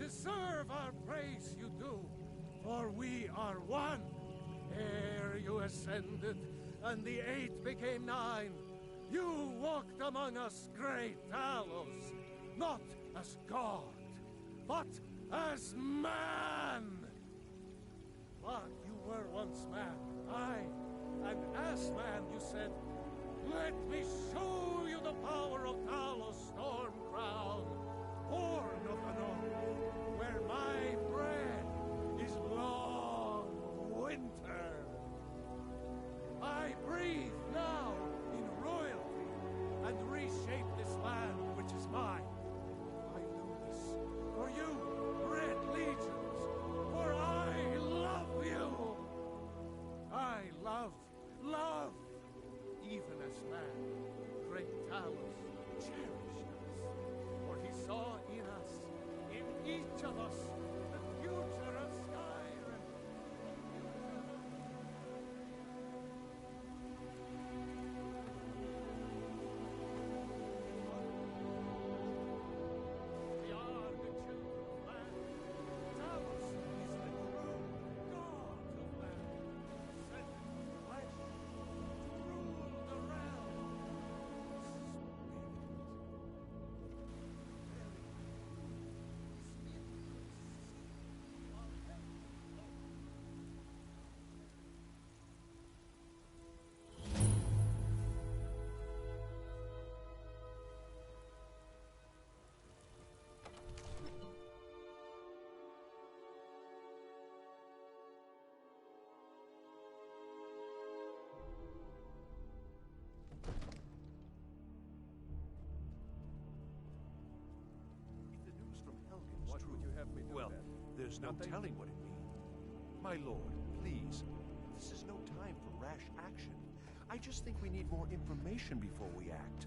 deserve our praise, you do, for we are one. Ere you ascended, and the 8 became 9, you walked among us, great Talos, not as God, but as man. But you were once man, aye, and as man you said, "Let me show you the power of Talos Storm Crown, born of the north, where my bread is long winter. I breathe now in royalty and reshape this land which is mine. I do this for you, Red Legions, for I love you. I love, even as man, great Talos cherished us, for he saw in us, in each of us, the future of Skrym. We are the children of land. Talos is the true God of man, sent in flesh to rule the realm. If the news from Helgen's What true, would you have me do well, then? there's no Nothing? telling what it means. My lord, please, this is no time for rash action. I just think we need more information before we act.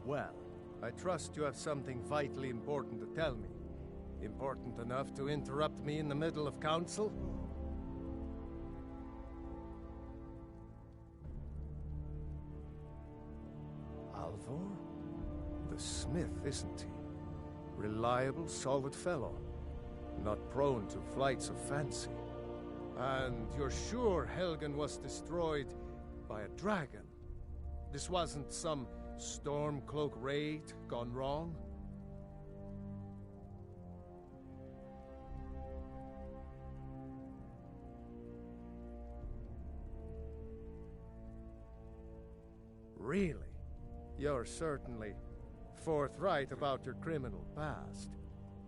Well, I trust you have something vitally important to tell me. Important enough to interrupt me in the middle of council? Alvor? The smith, isn't he? Reliable, solid fellow. Not prone to flights of fancy. And you're sure Helgen was destroyed by a dragon? This wasn't some Stormcloak raid gone wrong? Really? You're certainly forthright about your criminal past.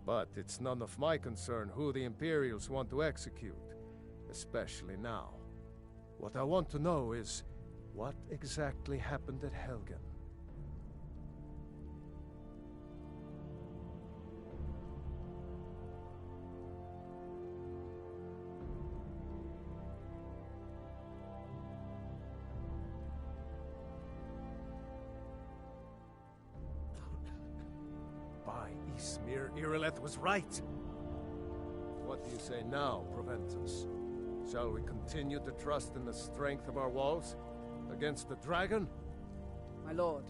But it's none of my concern who the Imperials want to execute, especially now. What I want to know is, what exactly happened at Helgen? By Ysmir, Irileth was right. What do you say now, Proventus? Shall we continue to trust in the strength of our walls against the dragon? My lord,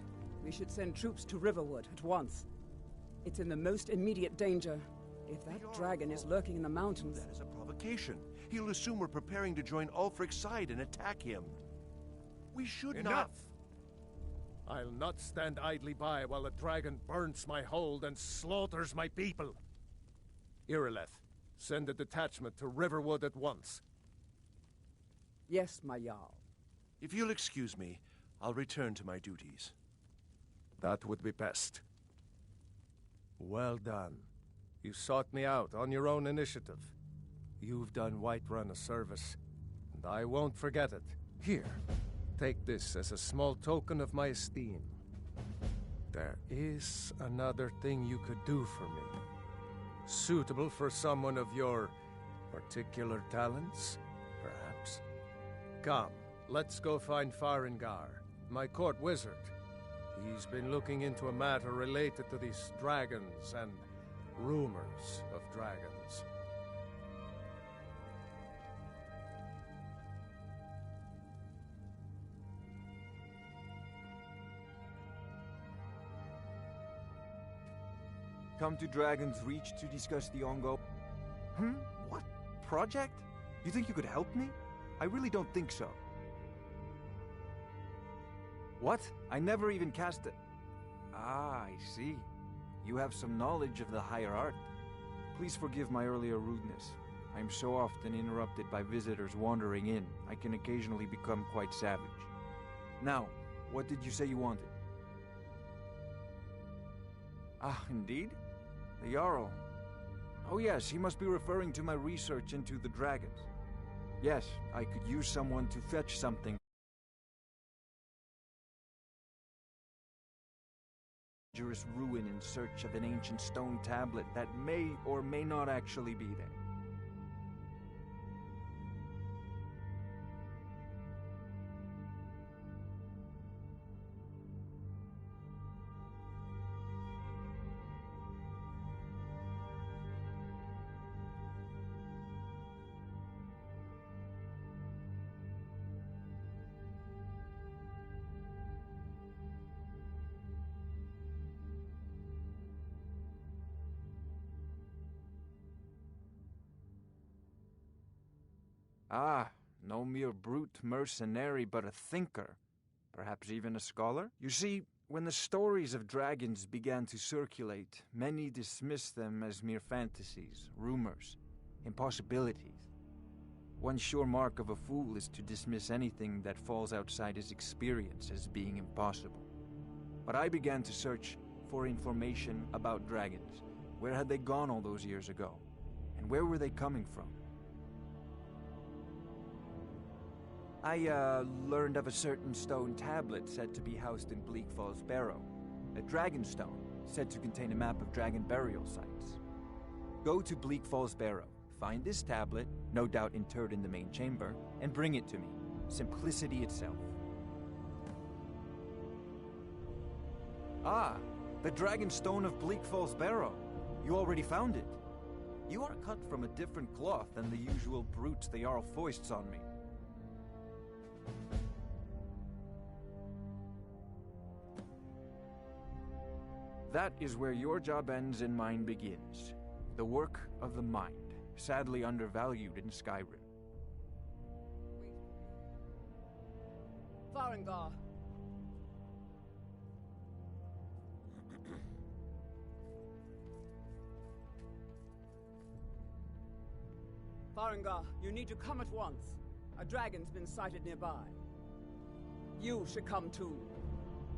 we should send troops to Riverwood at once. It's in the most immediate danger. If that dragon is lurking in the mountains... That is a provocation. He'll assume we're preparing to join Ulfric's side and attack him. We should Enough! not... I'll not stand idly by while the dragon burns my hold and slaughters my people. Irileth, send a detachment to Riverwood at once. Yes, my Jarl. If you'll excuse me, I'll return to my duties. That would be best. Well done. You sought me out on your own initiative. You've done Whiterun a service, and I won't forget it. Here, take this as a small token of my esteem. There is another thing you could do for me. Suitable for someone of your particular talents, perhaps. Come, let's go find Farengar, my court wizard. He's been looking into a matter related to these dragons and rumors of dragons. Come to Dragon's Reach to discuss the ongoing... What? Project? You think you could help me? I really don't think so. What? I never even cast it. Ah, I see. You have some knowledge of the higher art. Please forgive my earlier rudeness. I am so often interrupted by visitors wandering in, I can occasionally become quite savage. Now, what did you say you wanted? Ah, indeed? The Jarl. Oh yes, he must be referring to my research into the dragons. Yes, I could use someone to fetch something. Dangerous ruin in search of an ancient stone tablet that may or may not actually be there. Ah, no mere brute mercenary, but a thinker. Perhaps even a scholar? You see, when the stories of dragons began to circulate, many dismissed them as mere fantasies, rumors, impossibilities. One sure mark of a fool is to dismiss anything that falls outside his experience as being impossible. But I began to search for information about dragons. Where had they gone all those years ago? And where were they coming from? I learned of a certain stone tablet said to be housed in Bleak Falls Barrow. A dragon stone, said to contain a map of dragon burial sites. Go to Bleak Falls Barrow, find this tablet, no doubt interred in the main chamber, and bring it to me. Simplicity itself. Ah, the dragon stone of Bleak Falls Barrow. You already found it. You are cut from a different cloth than the usual brutes the Jarl foists on me. That is where your job ends and mine begins. The work of the mind, sadly undervalued in Skyrim. Farengar. Farengar, you need to come at once. A dragon's been sighted nearby. You should come too.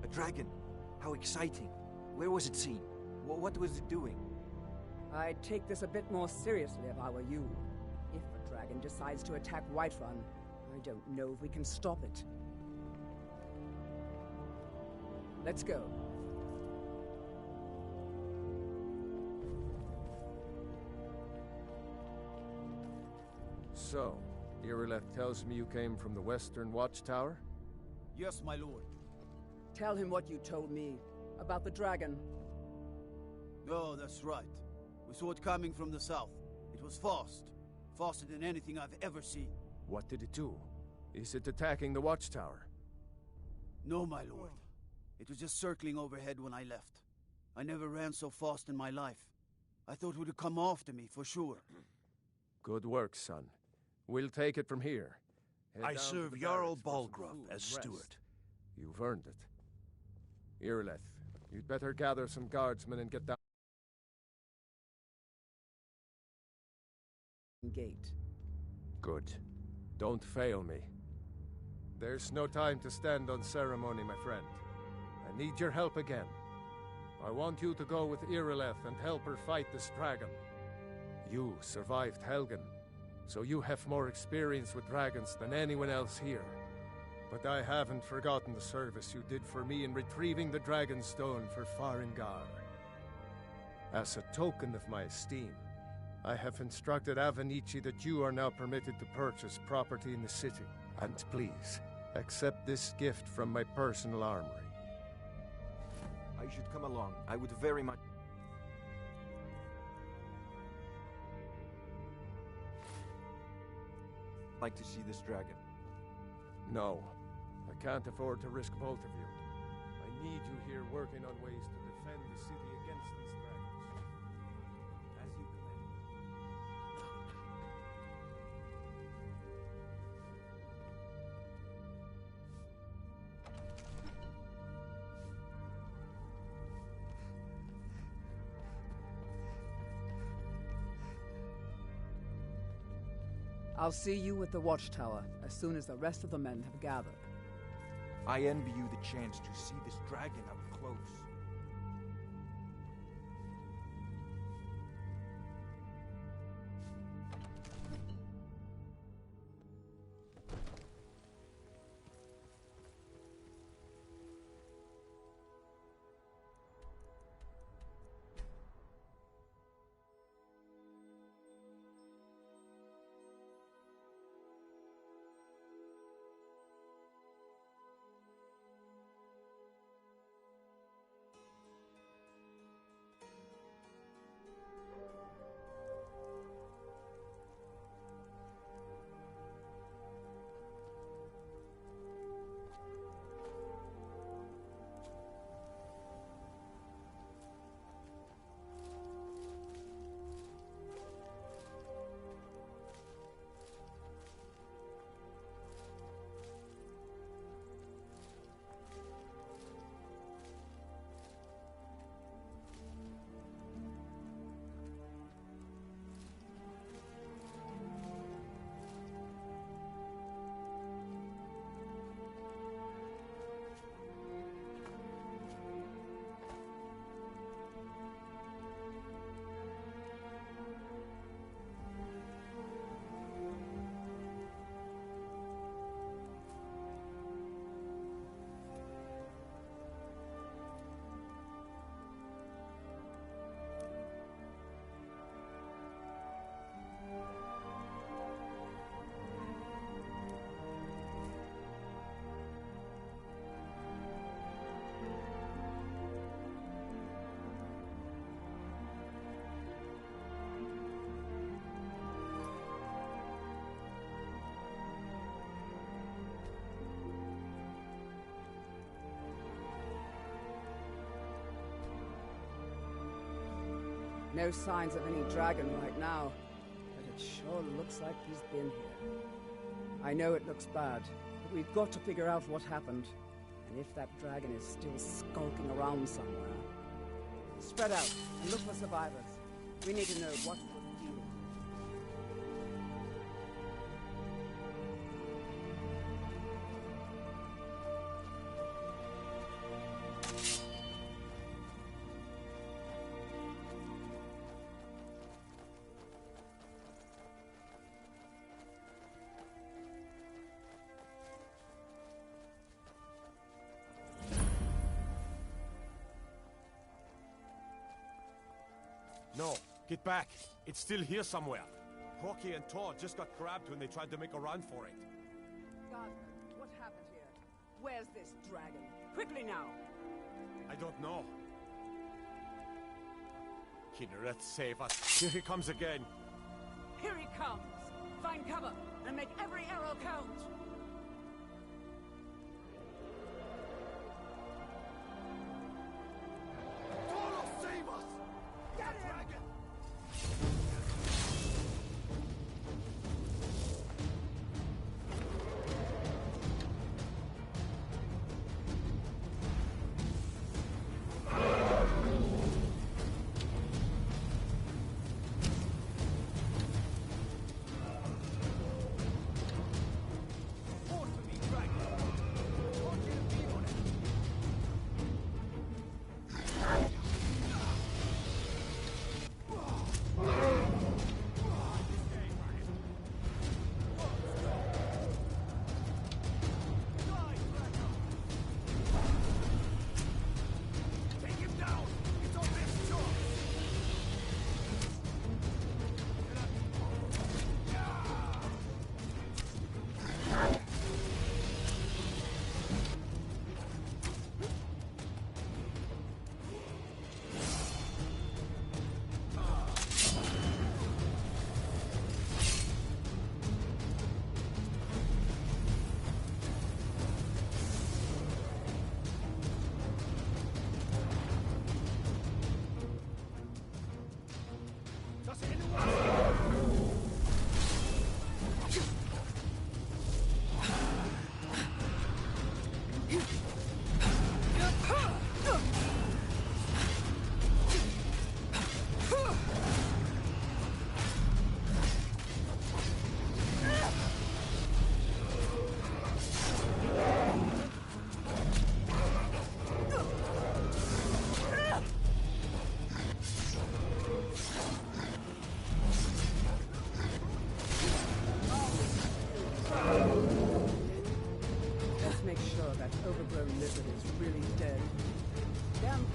A dragon? How exciting. Where was it seen? What was it doing? I'd take this a bit more seriously if I were you. If a dragon decides to attack Whiterun, I don't know if we can stop it. Let's go. So, Irileth tells me you came from the Western Watchtower? Yes, my lord. Tell him what you told me about the dragon. Oh, that's right. We saw it coming from the south. It was fast. Faster than anything I've ever seen. What did it do? Is it attacking the Watchtower? No, my lord. It was just circling overhead when I left. I never ran so fast in my life. I thought it would come after me, for sure. Good work, son. We'll take it from here. Head I down to serve the Jarl barracks for some Balgruuf food as and rest. steward. You've earned it. Irileth, you'd better gather some guardsmen and get down. Gate. Good. Don't fail me. There's no time to stand on ceremony, my friend. I need your help again. I want you to go with Irileth and help her fight this dragon. You survived Helgen, so you have more experience with dragons than anyone else here. But I haven't forgotten the service you did for me in retrieving the Dragon Stone for Farengar. As a token of my esteem, I have instructed Avenici that you are now permitted to purchase property in the city. And please, accept this gift from my personal armory. I should come along. I would very much... like to see this dragon. No, I can't afford to risk both of you. I need you here working on ways to defend the city against these dragons. I'll see you at the watchtower as soon as the rest of the men have gathered. I envy you the chance to see this dragon up close. No signs of any dragon right now, but it sure looks like he's been here. I know it looks bad, but we've got to figure out what happened, and if that dragon is still skulking around somewhere. Spread out and look for survivors. We need to know what we're doing. No, get back. It's still here somewhere. Rocky and Thor just got grabbed when they tried to make a run for it. Gardner, what happened here? Where's this dragon? Quickly now! I don't know. Kinneret, save us. Here he comes again. Here he comes! Find cover and make every arrow count! Thor, save us! Get him! Dragon! make sure that overgrown lizard is really dead. Damn.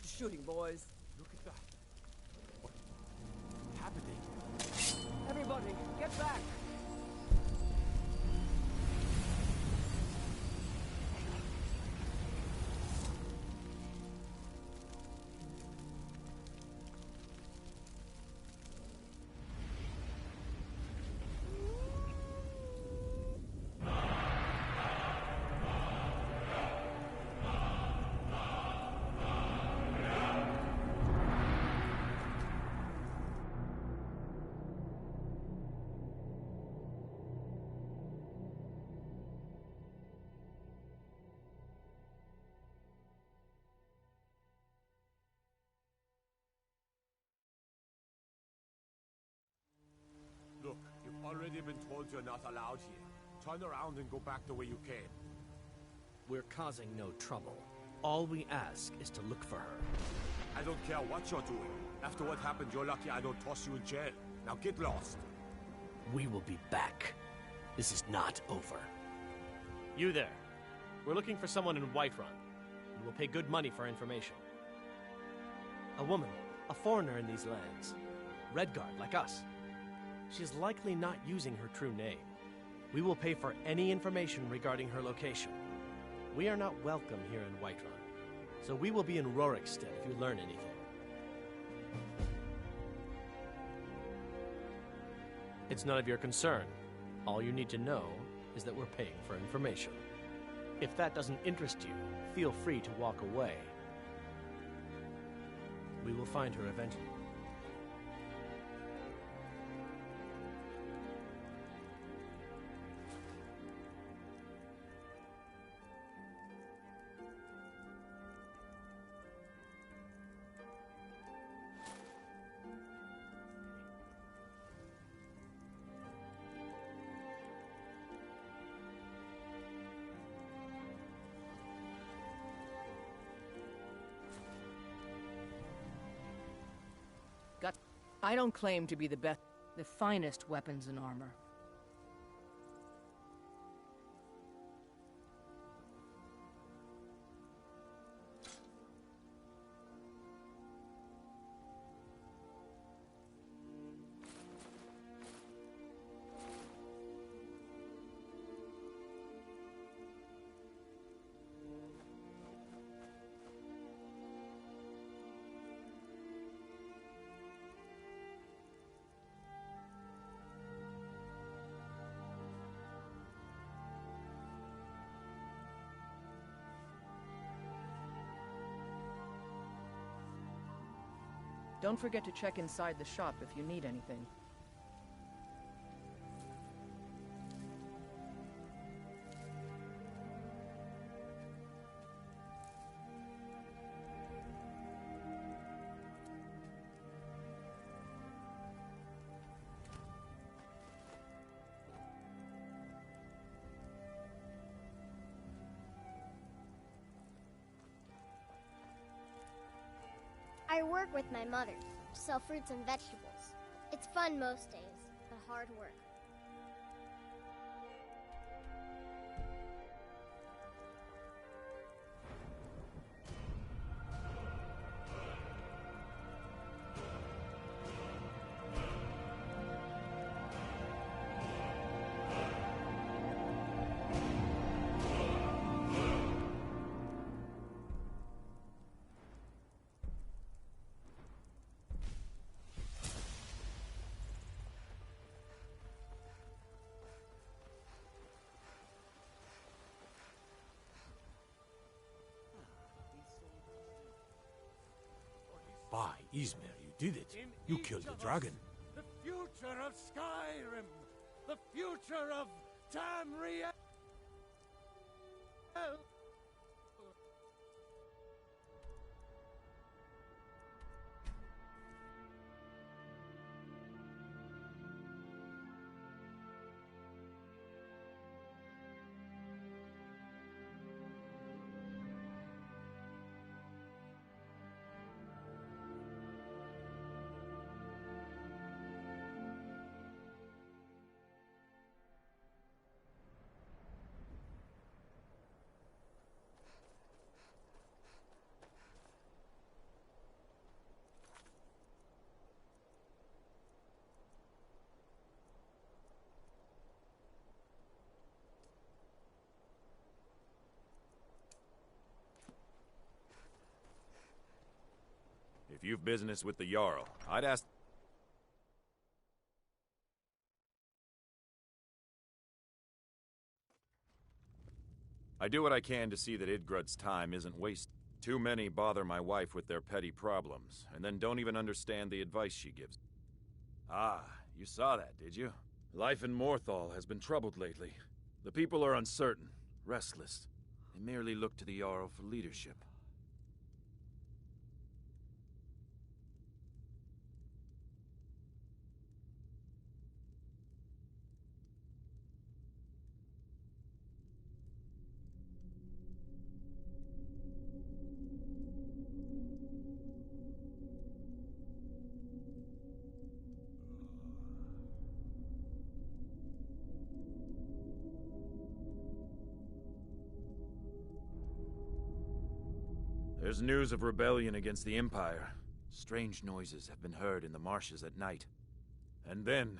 Shooting, boys. Look at that. What's happening? Everybody, get back! Look, you've already been told you're not allowed here. Turn around and go back the way you came. We're causing no trouble. All we ask is to look for her. I don't care what you're doing. After what happened, you're lucky I don't toss you in jail. Now get lost. We will be back. This is not over. You there. We're looking for someone in Whiterun. We will pay good money for information. A woman, a foreigner in these lands. Redguard, like us. She is likely not using her true name. We will pay for any information regarding her location. We are not welcome here in Whiterun, so we will be in Rorikstead if you learn anything. It's none of your concern. All you need to know is that we're paying for information. If that doesn't interest you, feel free to walk away. We will find her eventually. I don't claim to be the best, the finest weapons and armor. Don't forget to check inside the shop if you need anything. I work with my mother, sell fruits and vegetables. It's fun most days, but hard work. By Izmir, you did it. You killed the dragon. The future of Skyrim! The future of Tamriel! If you've business with the Jarl, I'd ask... I do what I can to see that Idgrud's time isn't wasted. Too many bother my wife with their petty problems, and then don't even understand the advice she gives. Ah, you saw that, did you? Life in Morthal has been troubled lately. The people are uncertain, restless. They merely look to the Jarl for leadership. There's news of rebellion against the Empire. Strange noises have been heard in the marshes at night. And then,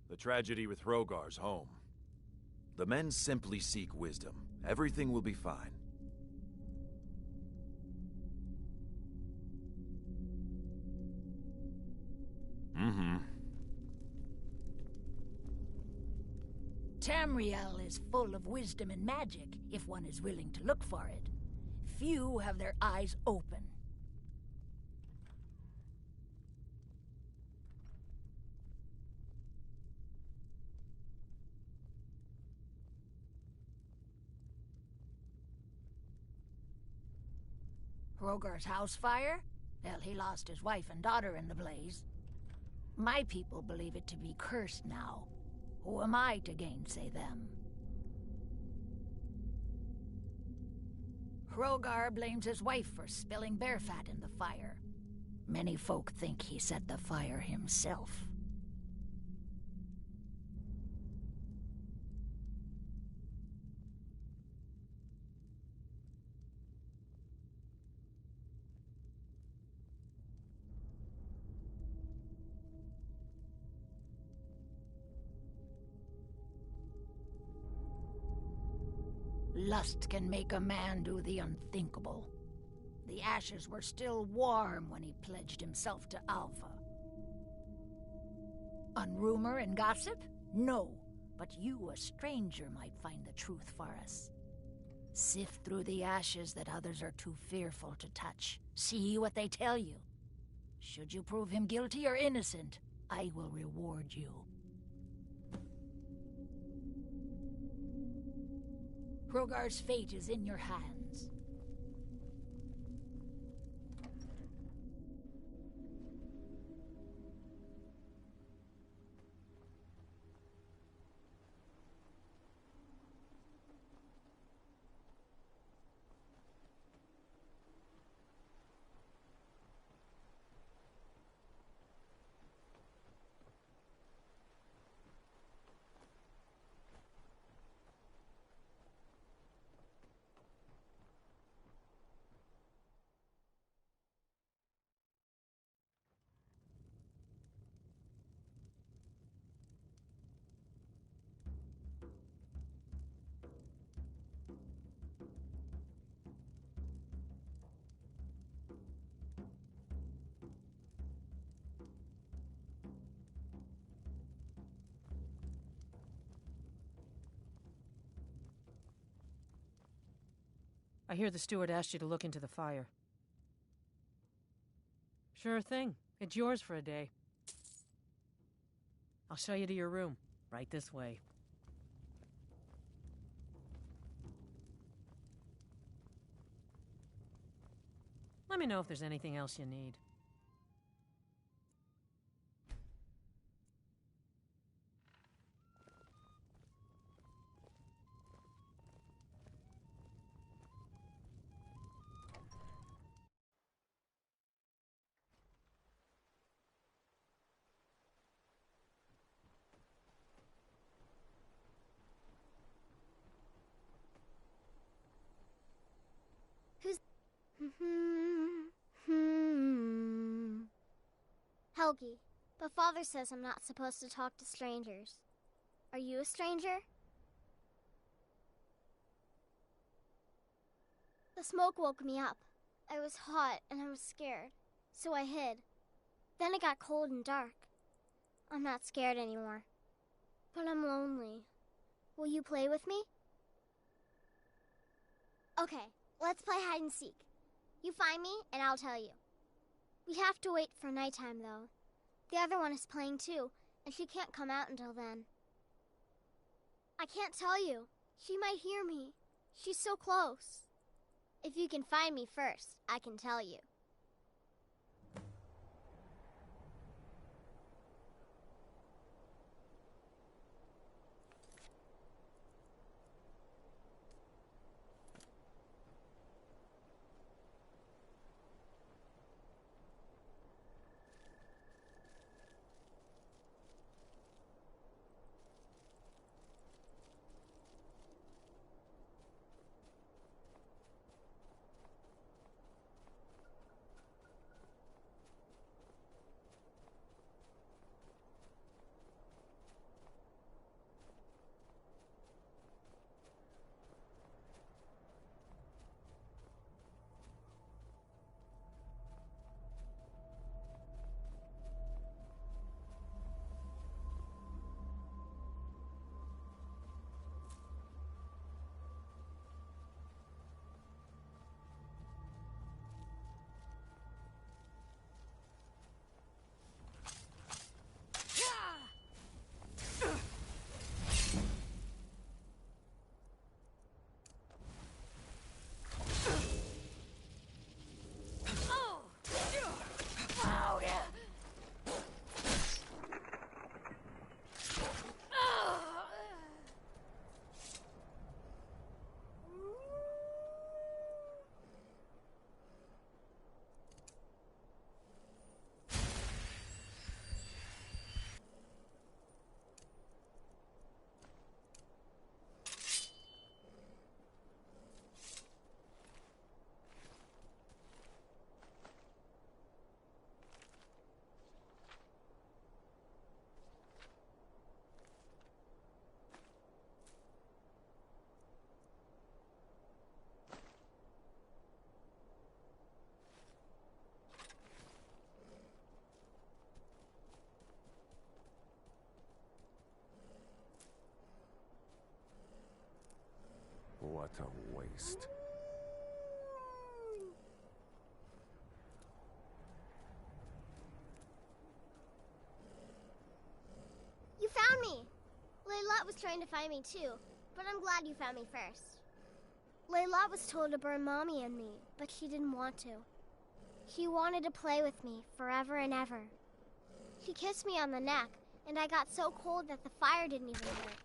the tragedy with Hrogar's home. The men simply seek wisdom. Everything will be fine. Tamriel is full of wisdom and magic, if one is willing to look for it. Few have their eyes open. Hrogar's house fire? Well, he lost his wife and daughter in the blaze. My people believe it to be cursed now. Who am I to gainsay them? Hrogar blames his wife for spilling bear fat in the fire. Many folk think he set the fire himself. Lust can make a man do the unthinkable. The ashes were still warm when he pledged himself to Alpha. On rumor and gossip? No, but you, a stranger, might find the truth for us. Sift through the ashes that others are too fearful to touch. See what they tell you. Should you prove him guilty or innocent, I will reward you. Hrogar's fate is in your hands. I hear the steward asked you to look into the fire. Sure thing. It's yours for a day. I'll show you to your room. Right this way. Let me know if there's anything else you need. Helgi, but Father says I'm not supposed to talk to strangers. Are you a stranger? The smoke woke me up. I was hot and I was scared, so I hid. Then it got cold and dark. I'm not scared anymore. But I'm lonely. Will you play with me? Okay, let's play hide and seek. You find me, and I'll tell you. We have to wait for nighttime, though. The other one is playing too, and she can't come out until then. I can't tell you. She might hear me. She's so close. If you can find me first, I can tell you. What a waste. You found me! Layla was trying to find me too, but I'm glad you found me first. Layla was told to burn Mommy and me, but she didn't want to. She wanted to play with me forever and ever. She kissed me on the neck, and I got so cold that the fire didn't even hurt.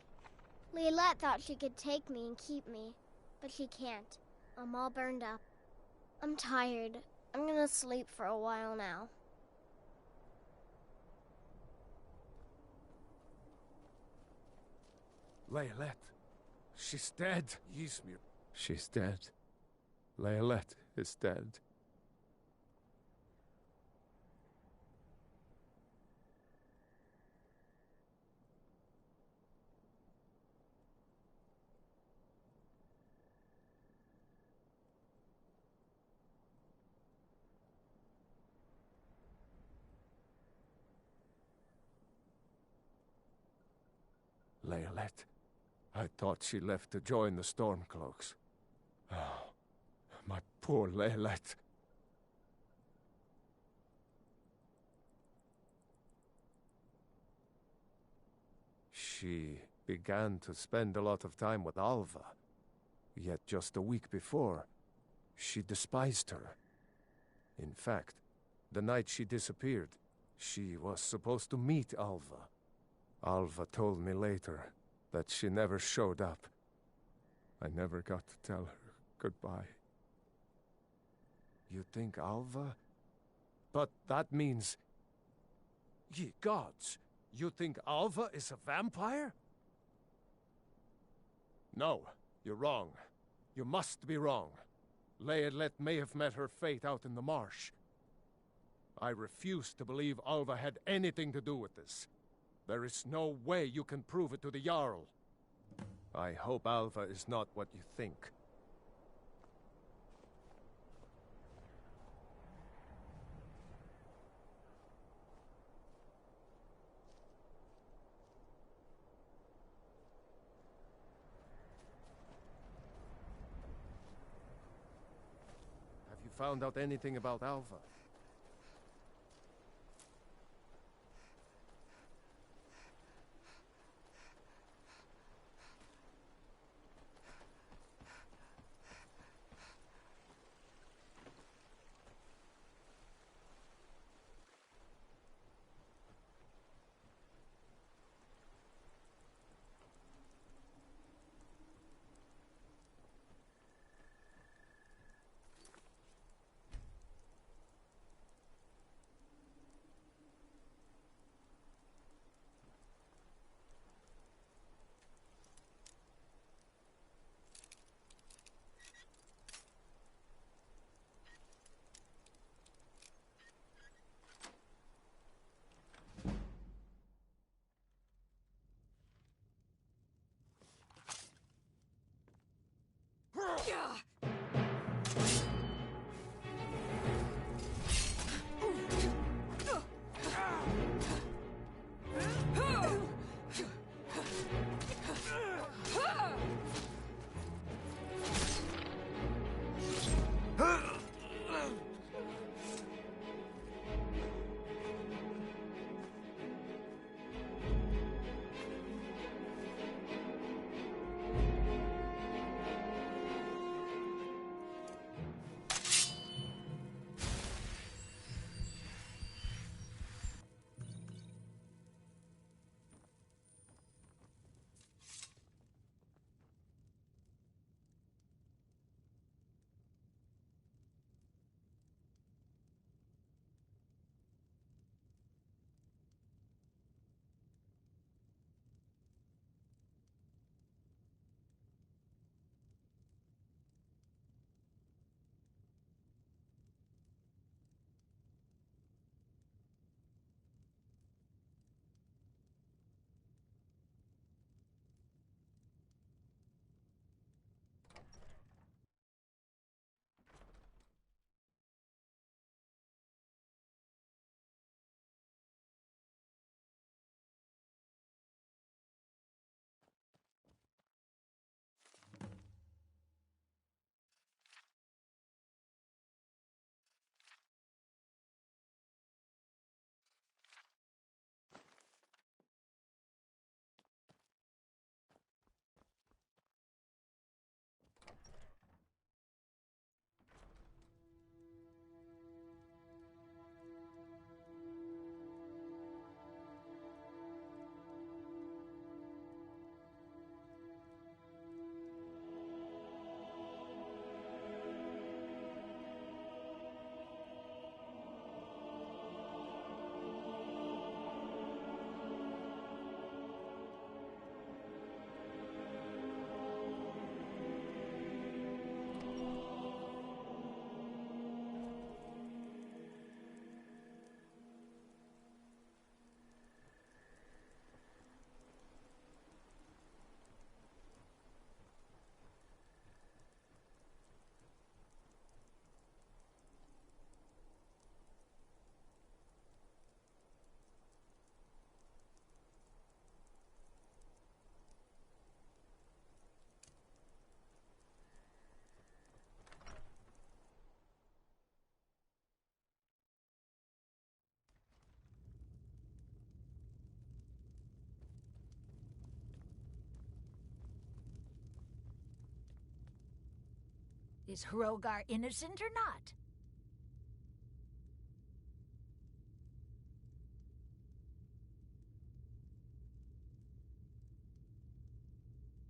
Layla thought she could take me and keep me, but she can't. I'm all burned up. I'm tired. I'm gonna sleep for a while now. Layla, she's dead. Ysmir. She's dead. Layla is dead. Layla, I thought she left to join the Stormcloaks. Oh, my poor Layla. She began to spend a lot of time with Alva. Yet just a week before, she despised her. In fact, the night she disappeared, she was supposed to meet Alva. Alva told me later that she never showed up. I never got to tell her goodbye. You think Alva? But that means... Ye gods! You think Alva is a vampire? No, you're wrong. You must be wrong. Layla may have met her fate out in the marsh. I refuse to believe Alva had anything to do with this. There is no way you can prove it to the Jarl. I hope Alva is not what you think. found out anything about Alva. Is Hrogar innocent or not?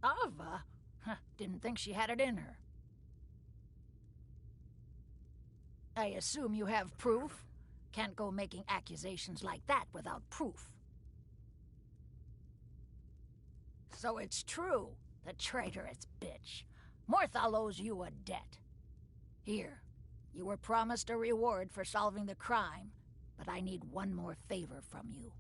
Ava? Huh, didn't think she had it in her. I assume you have proof? Can't go making accusations like that without proof. So it's true, the traitorous bitch. Morthal owes you a debt. Here, you were promised a reward for solving the crime, but I need one more favor from you.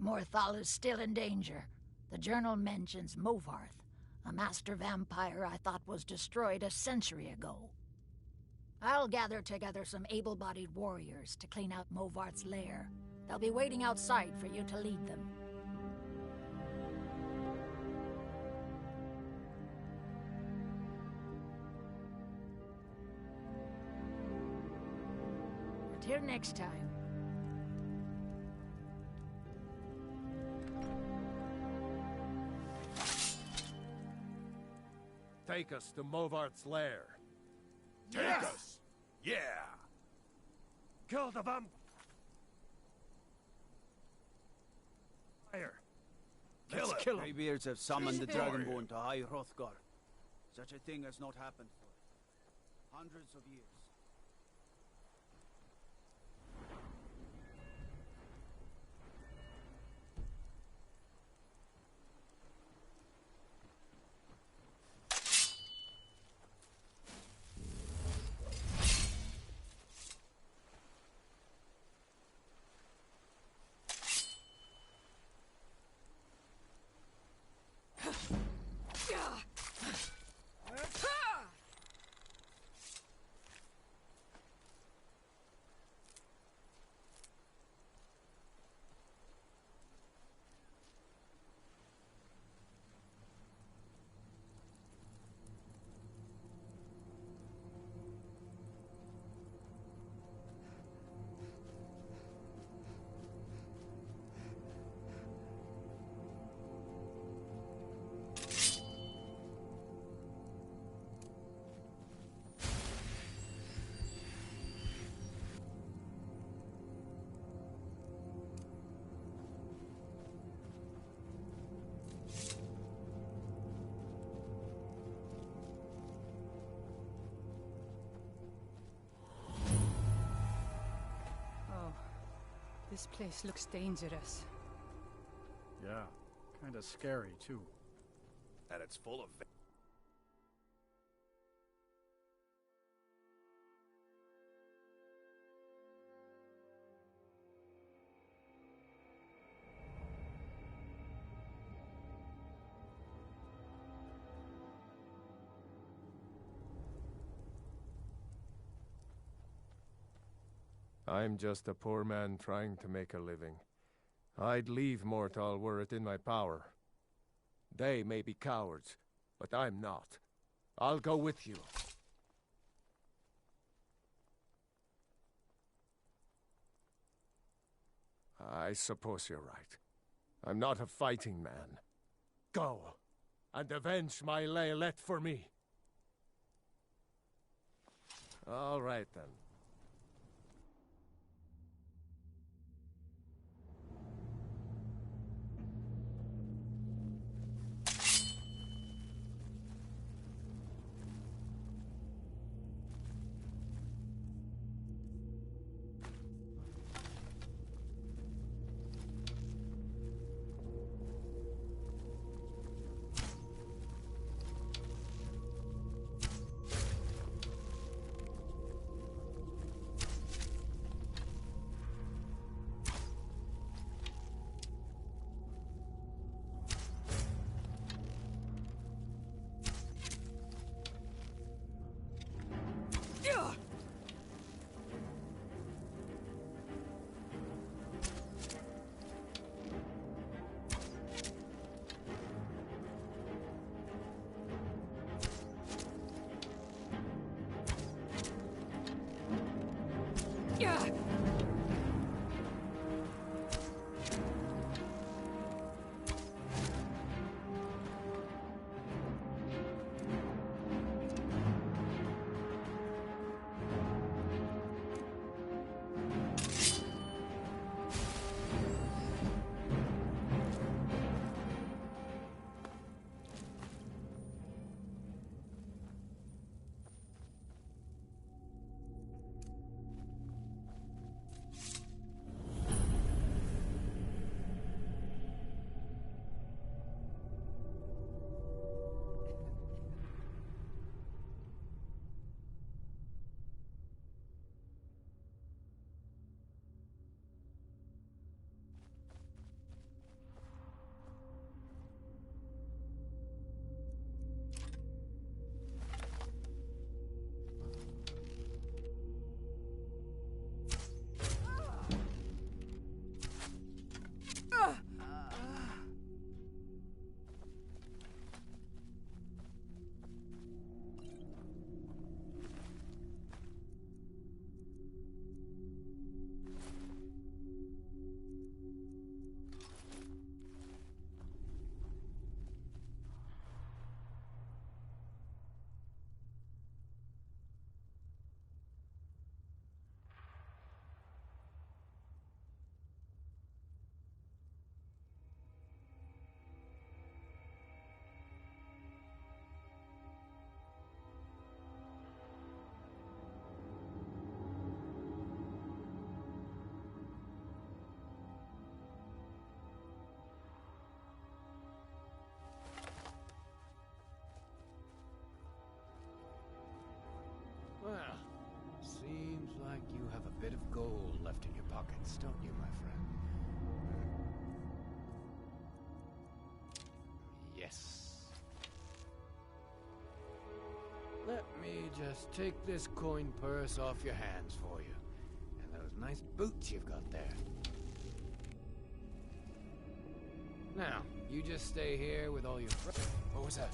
Morthal is still in danger. The journal mentions Movarth, a master vampire I thought was destroyed a century ago. I'll gather together some able-bodied warriors to clean out Movarth's lair. They'll be waiting outside for you to lead them. Till next time. Take us to Movart's lair. Take us! Yeah! Kill the vampire! Kill it! Greybeards have summoned the Dragonborn to High Hrothgar. Such a thing has not happened for hundreds of years. This place looks dangerous. Yeah, kinda scary, too. And it's full of... I'm just a poor man trying to make a living. I'd leave Mortal were it in my power. They may be cowards, but I'm not. I'll go with you. I suppose you're right. I'm not a fighting man. Go, and avenge my Laylet for me. All right, then. bit of gold left in your pockets, don't you, my friend? Yes. Let me just take this coin purse off your hands for you. And those nice boots you've got there. Now, you just stay here with all your friends. What was that?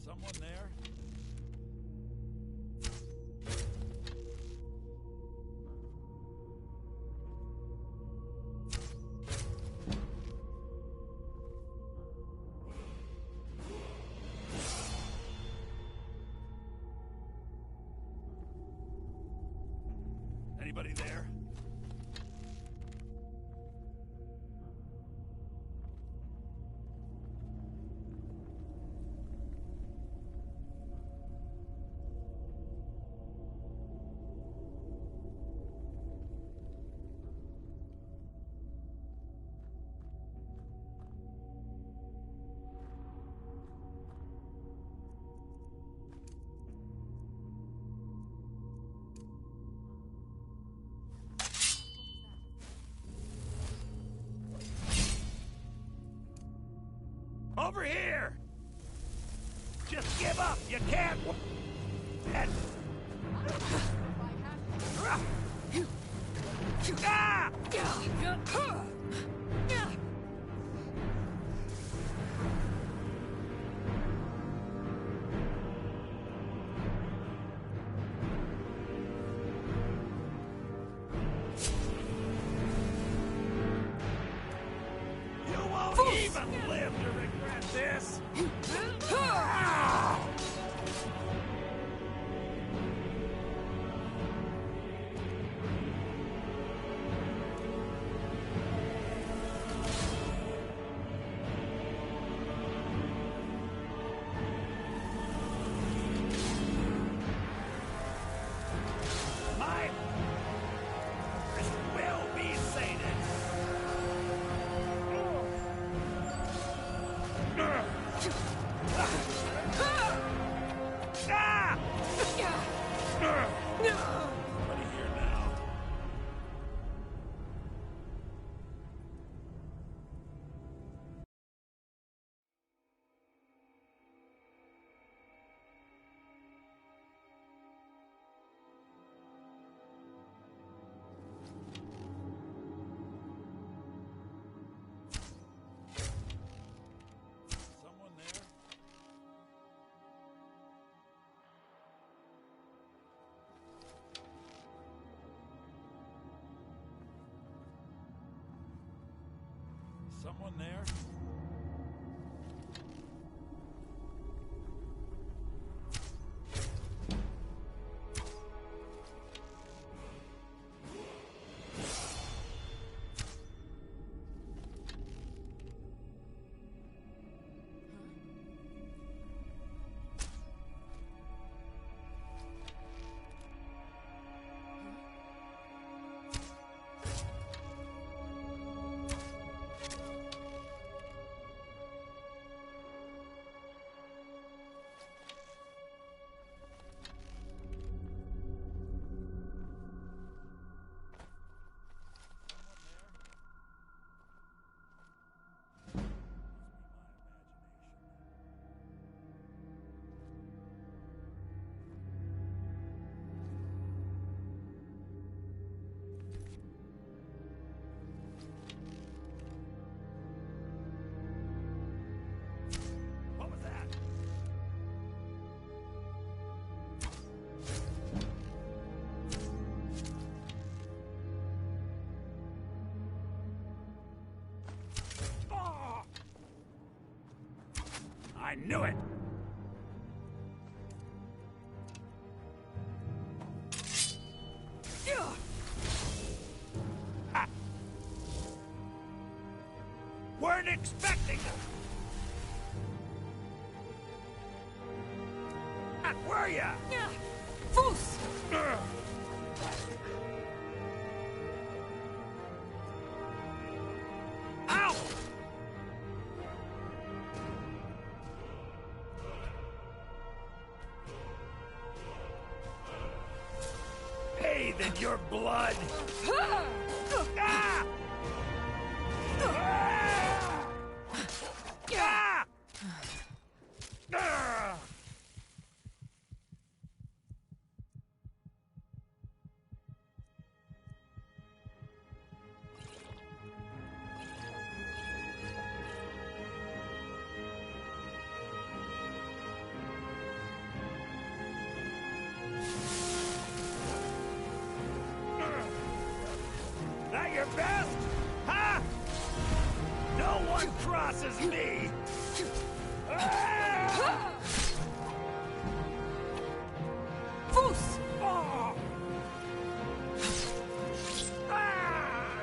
Someone there? Anybody there? Over here! Just give up! You can't... And... Ah! You won't even live to regret this! My will be sated. Buddy here now. Someone there? Someone there? I knew it! Ah. Weren't expecting them! Were ya? Foos! Ow! Bathe in your blood! Ah! Ah! Ah! Ah! That your best? Huh? No one crosses me! Ah! Foos! Oh! Ah!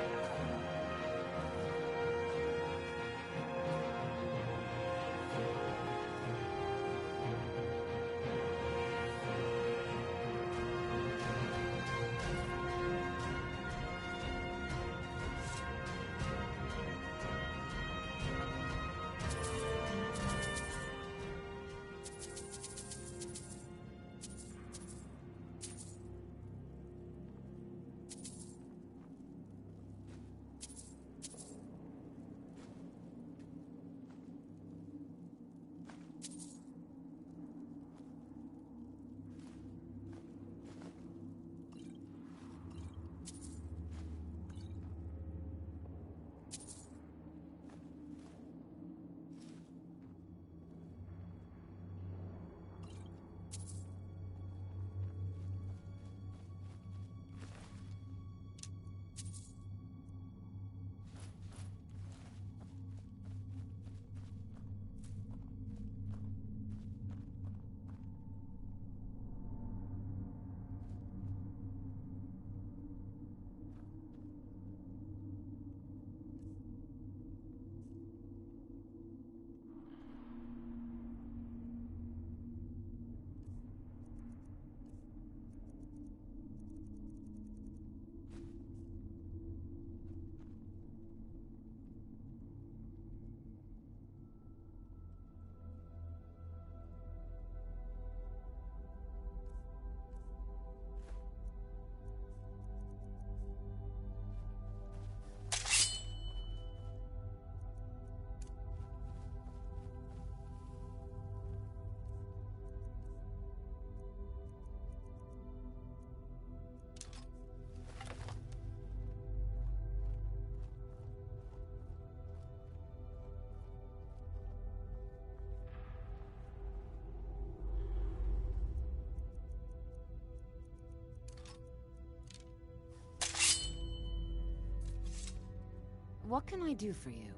What can I do for you?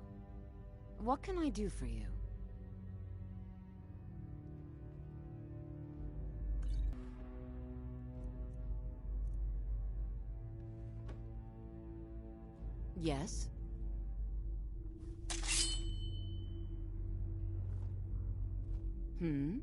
What can I do for you? Yes? Hmm?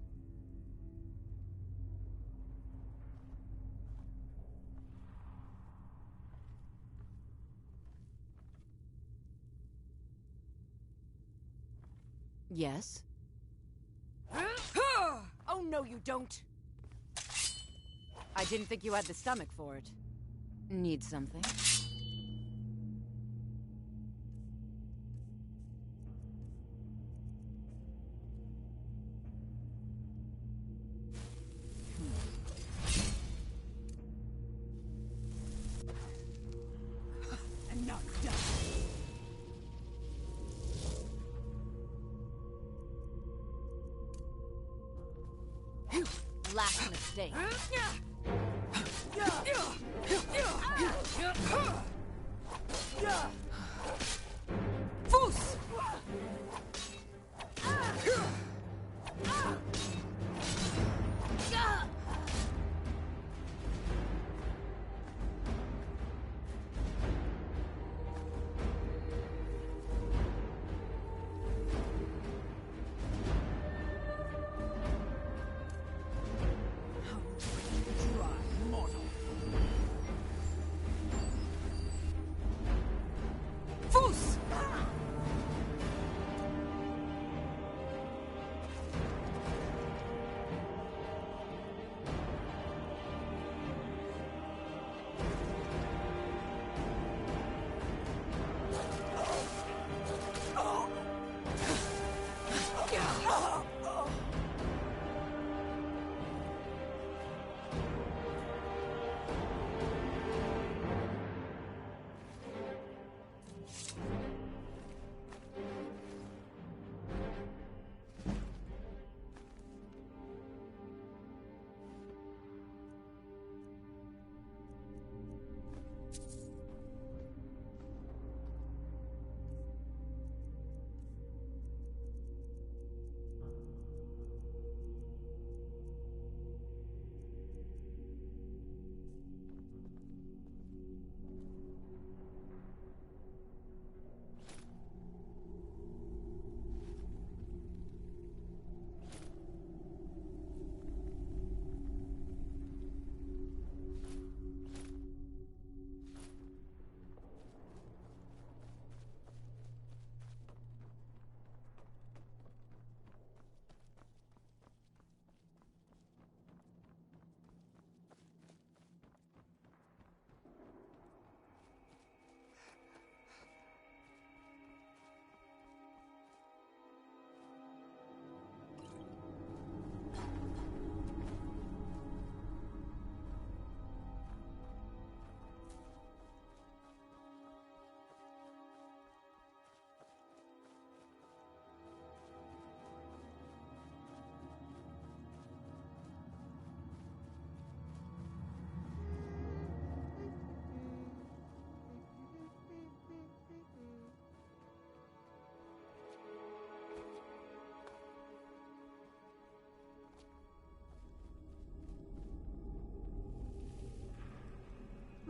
Yes? Oh, no, you don't! I didn't think you had the stomach for it. Need something? I'm not done. Last mistake. Foos!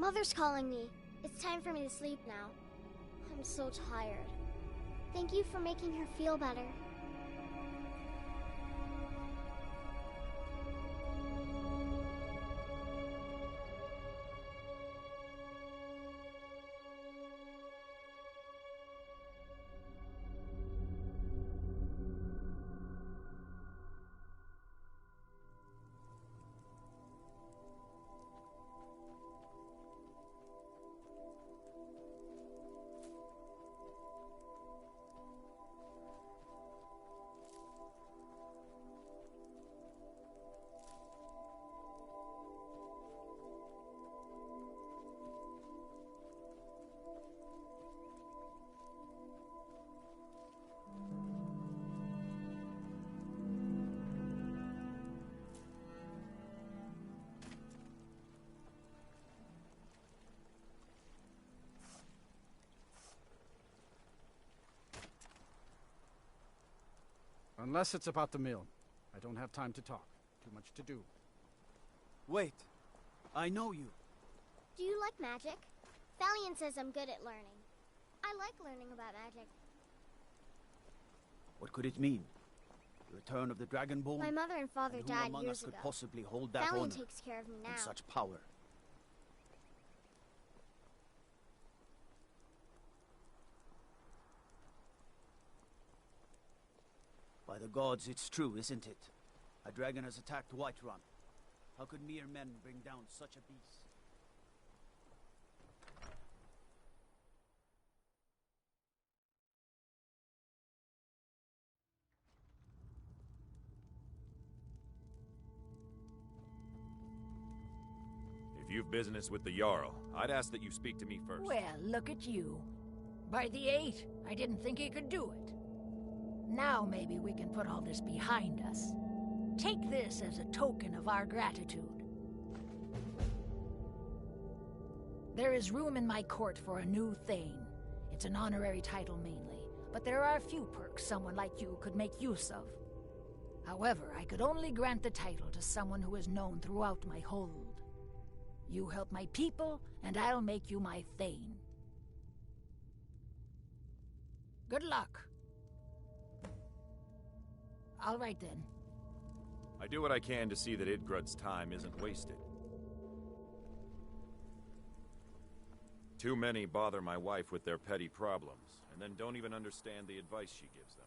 Mother's calling me. It's time for me to sleep now. I'm so tired. Thank you for making her feel better. Unless it's about the mill. I don't have time to talk. Too much to do. Wait. I know you. Do you like magic? Valiant says I'm good at learning. I like learning about magic. What could it mean? The return of the Dragonborn? My mother and father And who died among years us could ago. possibly hold that Valiant honor takes care of me now. and such power? By the gods, it's true, isn't it? A dragon has attacked Whiterun. How could mere men bring down such a beast? If you've business with the Jarl, I'd ask that you speak to me first. Well, look at you. By the 8, I didn't think he could do it. Now maybe we can put all this behind us. Take this as a token of our gratitude. There is room in my court for a new Thane. It's an honorary title mainly, but there are a few perks someone like you could make use of. However, I could only grant the title to someone who is known throughout my hold. You help my people, and I'll make you my Thane. Good luck. All right, then. I do what I can to see that Idgrud's time isn't wasted. Too many bother my wife with their petty problems, and then don't even understand the advice she gives them.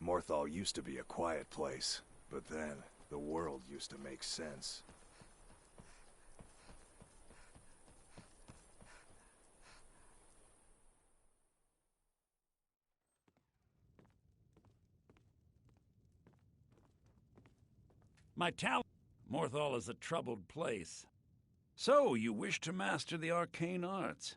Morthal used to be a quiet place, but then the world used to make sense. My talent. Morthal is a troubled place. So, you wish to master the arcane arts?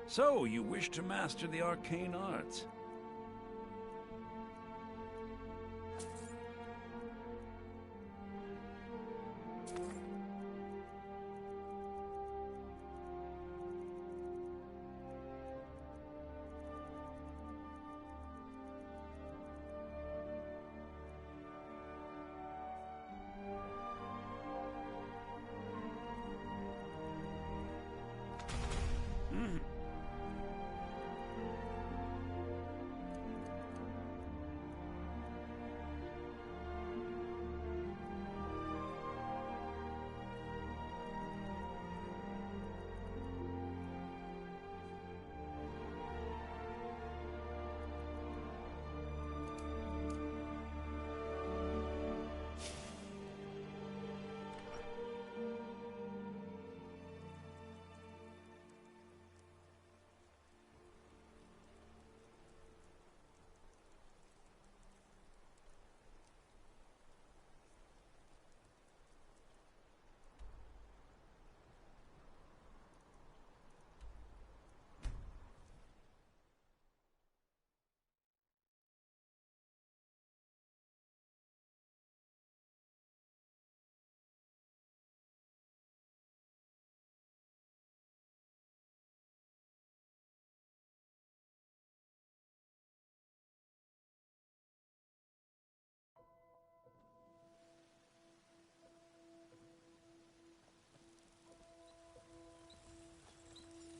So, you wish to master the arcane arts?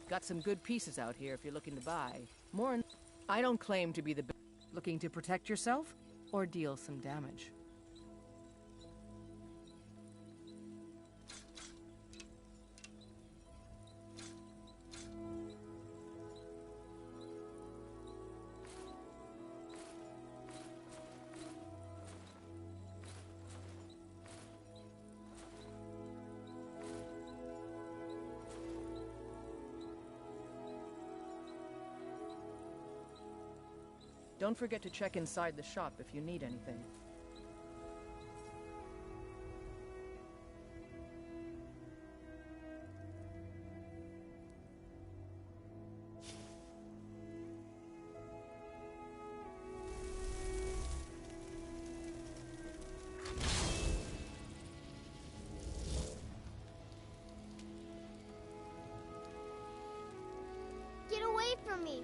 Got some good pieces out here if you're looking to buy. I don't claim to be the best. Looking to protect yourself or deal some damage? Don't forget to check inside the shop if you need anything. Get away from me!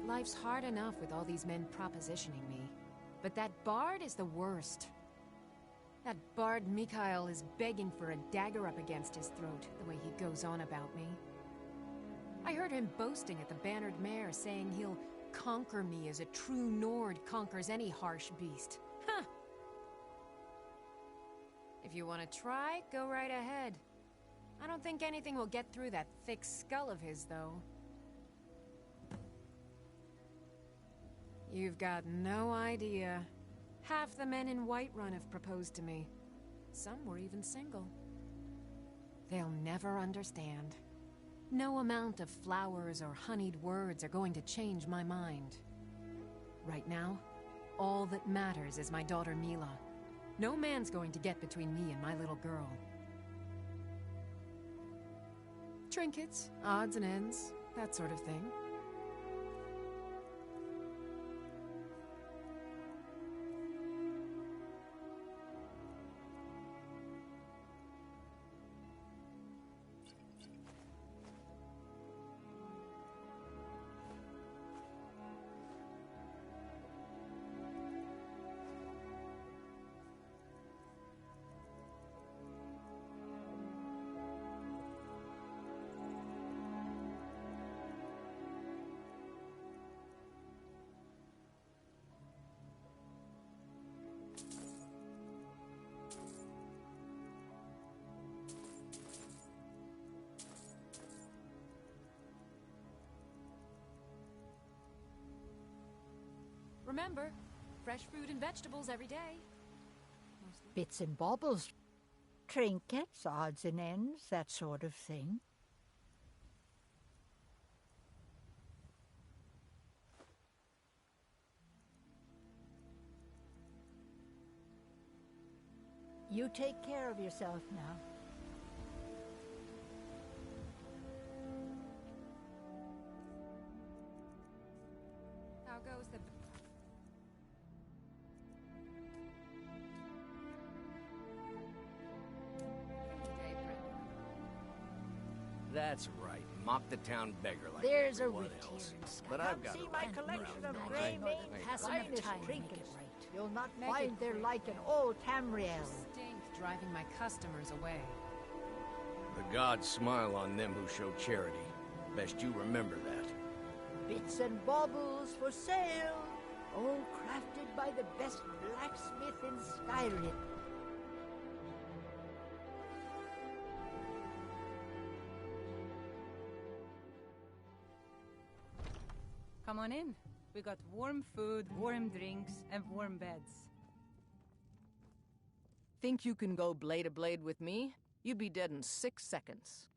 Life's hard enough with all these men propositioning me. But that bard is the worst. That bard Mikhail is begging for a dagger up against his throat, the way he goes on about me. I heard him boasting at the Bannered Mare, saying he'll conquer me as a true Nord conquers any harsh beast. Huh! If you want to try, go right ahead. I don't think anything will get through that thick skull of his, though. You've got no idea. Half the men in Whiterun have proposed to me. Some were even single. They'll never understand. No amount of flowers or honeyed words are going to change my mind. Right now, all that matters is my daughter Mila. No man's going to get between me and my little girl. Trinkets, odds and ends, that sort of thing. Remember, fresh fruit and vegetables every day. Bits and baubles, trinkets, odds and ends, that sort of thing. You take care of yourself now. How goes the... That's right. Mock the town beggar like There's a everyone wreath else. here in Skrym. But I've got See a my right. collection of Right. grey mane finest trinkets. You'll not find they're like an old Tamriel. Stink driving my customers away. The gods smile on them who show charity. Best you remember that. Bits and baubles for sale, all crafted by the best blacksmith in Skyrim. Come on in. We got warm food, warm drinks, and warm beds. Think you can go blade to blade with me? You'd be dead in 6 seconds.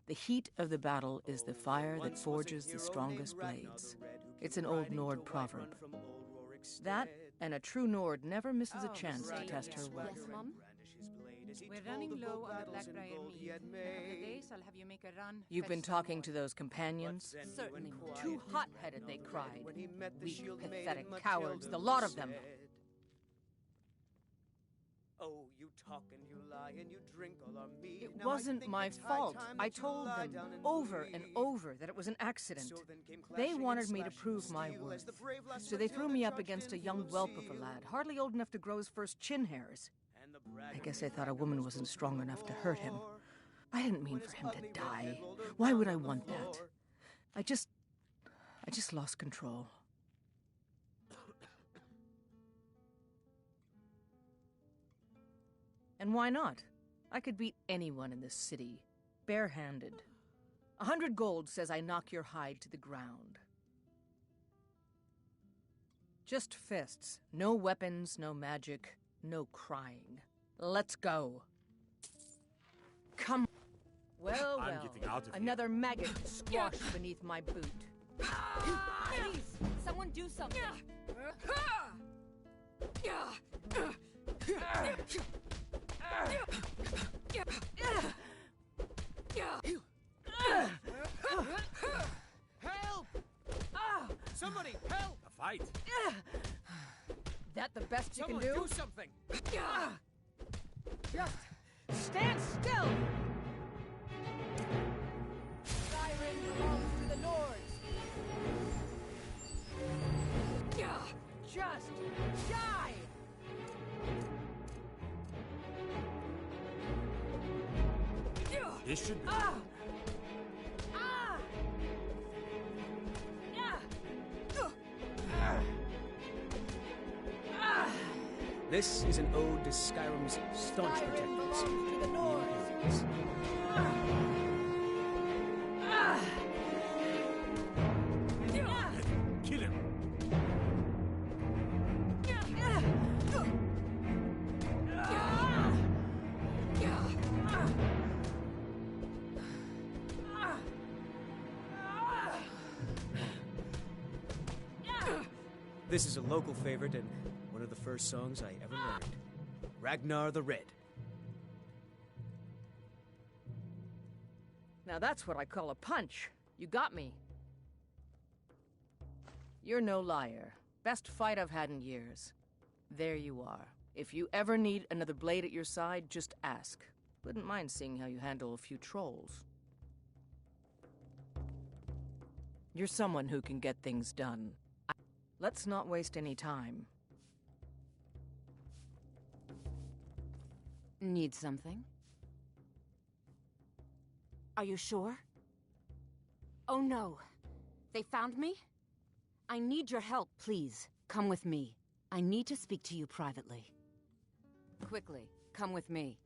The heat of the battle is the fire that forges the strongest blades. It's an old Nord proverb. That, and a true Nord never misses a chance to test her worth. Yes, Mom? We're running low on the Blackbriar meat. In a couple of days, I'll have you make a run. You've been talking to those companions? Certainly. Too hot-headed, they cried. Weak, pathetic cowards, the lot of them. Oh, you talk and you lie and you drink all our mead. It wasn't my fault. I told them over and over that it was an accident. They wanted me to prove my worth. So they threw me up against a young whelp of a lad, hardly old enough to grow his first chin hairs. I guess they thought a woman wasn't strong enough to hurt him. I didn't mean for him to die. Why would I want that? I just lost control. And why not? I could beat anyone in this city, barehanded. 100 gold says I knock your hide to the ground. Just fists. No weapons, no magic, no crying. Let's go. Come. Well, I'm well. getting out of Another maggot squashed beneath my boot. Please, someone do something. Help! Somebody, help! A fight. That the best you can Someone do? do something! Just stand still! Skrym belongs to the Nords. Just die! This should be. This is an ode to Skyrym's staunch protectors. To the Nords. Kill him. This is a local favorite and one of the first songs I ever learned. Ragnar the Red. Now that's what I call a punch. You got me. You're no liar. Best fight I've had in years. There you are. If you ever need another blade at your side, just ask. Wouldn't mind seeing how you handle a few trolls. You're someone who can get things done. Let's not waste any time. Need something? Are you sure? Oh no. They found me? I need your help, please. Come with me. I need to speak to you privately. Quickly, come with me.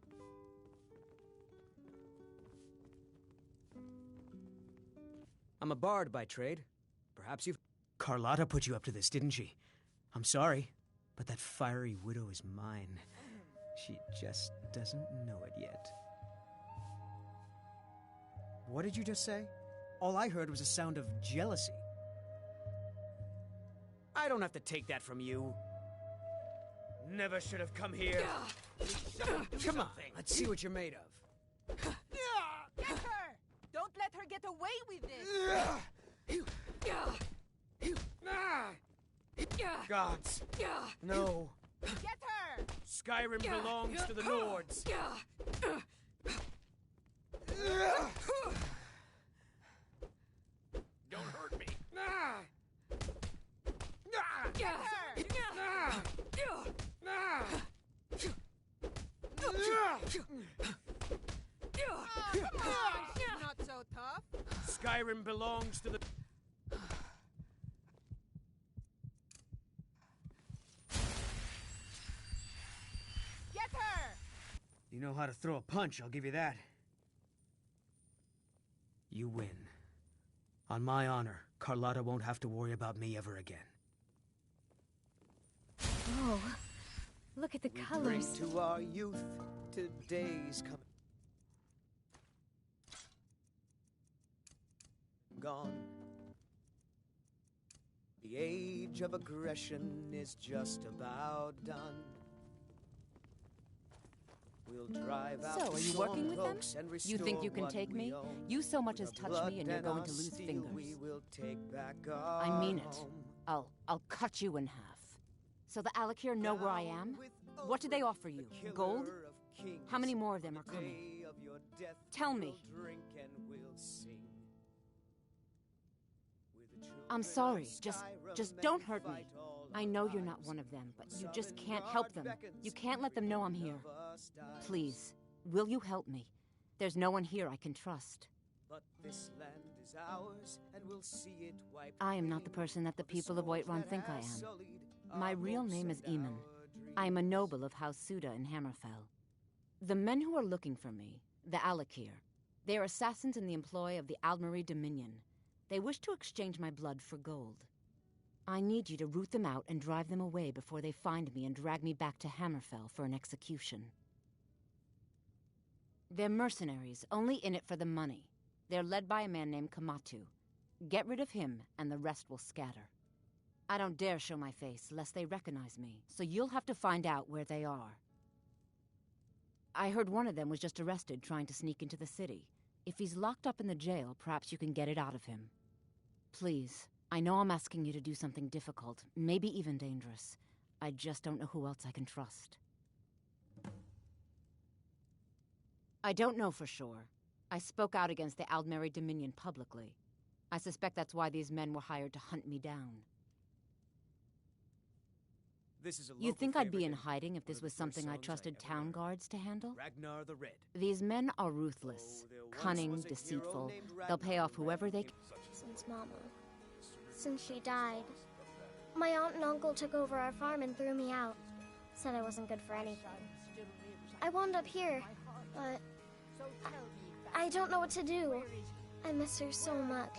I'm a bard by trade. Perhaps you've... Carlotta put you up to this, didn't she? I'm sorry, but that fiery widow is mine. She just doesn't know it yet. What did you just say? All I heard was a sound of jealousy. I don't have to take that from you. Never should have come here. Come on, let's see what you're made of. Get her! Don't let her get away with this! Gods! No! Get her! Skrym belongs to the Nords! Don't hurt me. Get her! Come on! She's not so tough. Skrym belongs to the... Get her! You know how to throw a punch, I'll give you that. You win. On my honor, Carlotta won't have to worry about me ever again. look at the we colors. Drink to our youth, today's coming. Gone. The age of aggression is just about done. We'll drive out So, are you working with them? and You think you can restore take what me? we own. You so much as With touch our me and you're blood going and to our lose steel, fingers. We will take back I our mean it. home. I'll cut you in half. So the Alakir know where I am? What did they offer you? Gold? How many more of them are coming? Tell me. I'm sorry. Just don't hurt me. I know you're not one of them, but you just can't help them. You can't let them know I'm here. Please, will you help me? There's no one here I can trust. But this land is ours, and we'll see it wiped I am not the person that the people of Whiterun think I am. My real name is Eamon. I am a noble of House Suda in Hammerfell. The men who are looking for me, the Alakir, they are assassins in the employ of the Aldmeri Dominion. They wish to exchange my blood for gold. I need you to root them out and drive them away before they find me and drag me back to Hammerfell for an execution. They're mercenaries, only in it for the money. They're led by a man named Kamatu. Get rid of him, and the rest will scatter. I don't dare show my face, lest they recognize me, so you'll have to find out where they are. I heard one of them was just arrested trying to sneak into the city. If he's locked up in the jail, perhaps you can get it out of him. Please, I know I'm asking you to do something difficult, maybe even dangerous. I just don't know who else I can trust. I don't know for sure. I spoke out against the Aldmeri Dominion publicly. I suspect that's why these men were hired to hunt me down. This is a You think I'd be in favorite. hiding if this was something I trusted town guards to handle? Ragnar the Red. These men are ruthless, cunning, deceitful. They'll pay off whoever they can. Since Mama. Since she died. My aunt and uncle took over our farm and threw me out. Said I wasn't good for anything. I wound up here, but I don't know what to do. I miss her so much.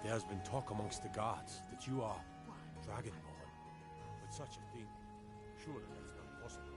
There has been talk amongst the gods that you are Dragonborn. But such a thing, surely that's not possible.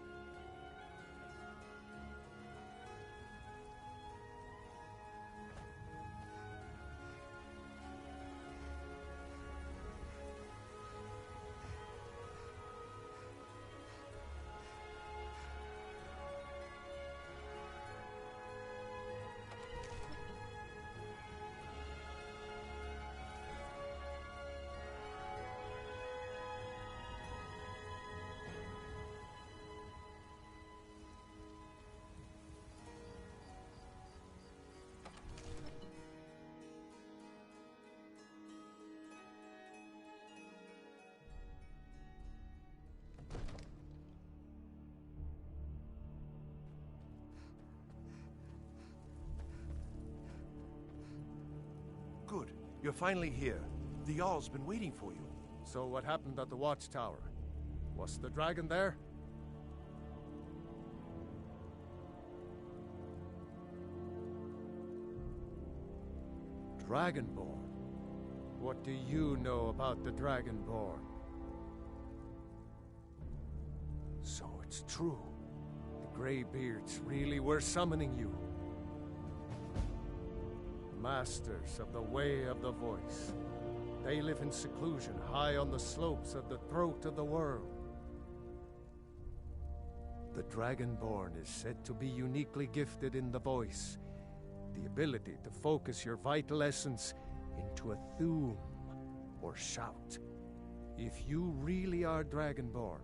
Good. You're finally here. The Jarl's been waiting for you. So what happened at the watchtower? Was the dragon there? Dragonborn? What do you know about the Dragonborn? So it's true. The Greybeards really were summoning you. Masters of the Way of the Voice. They live in seclusion, high on the slopes of the throat of the world. The Dragonborn is said to be uniquely gifted in the voice, the ability to focus your vital essence into a thume, or shout. If you really are Dragonborn,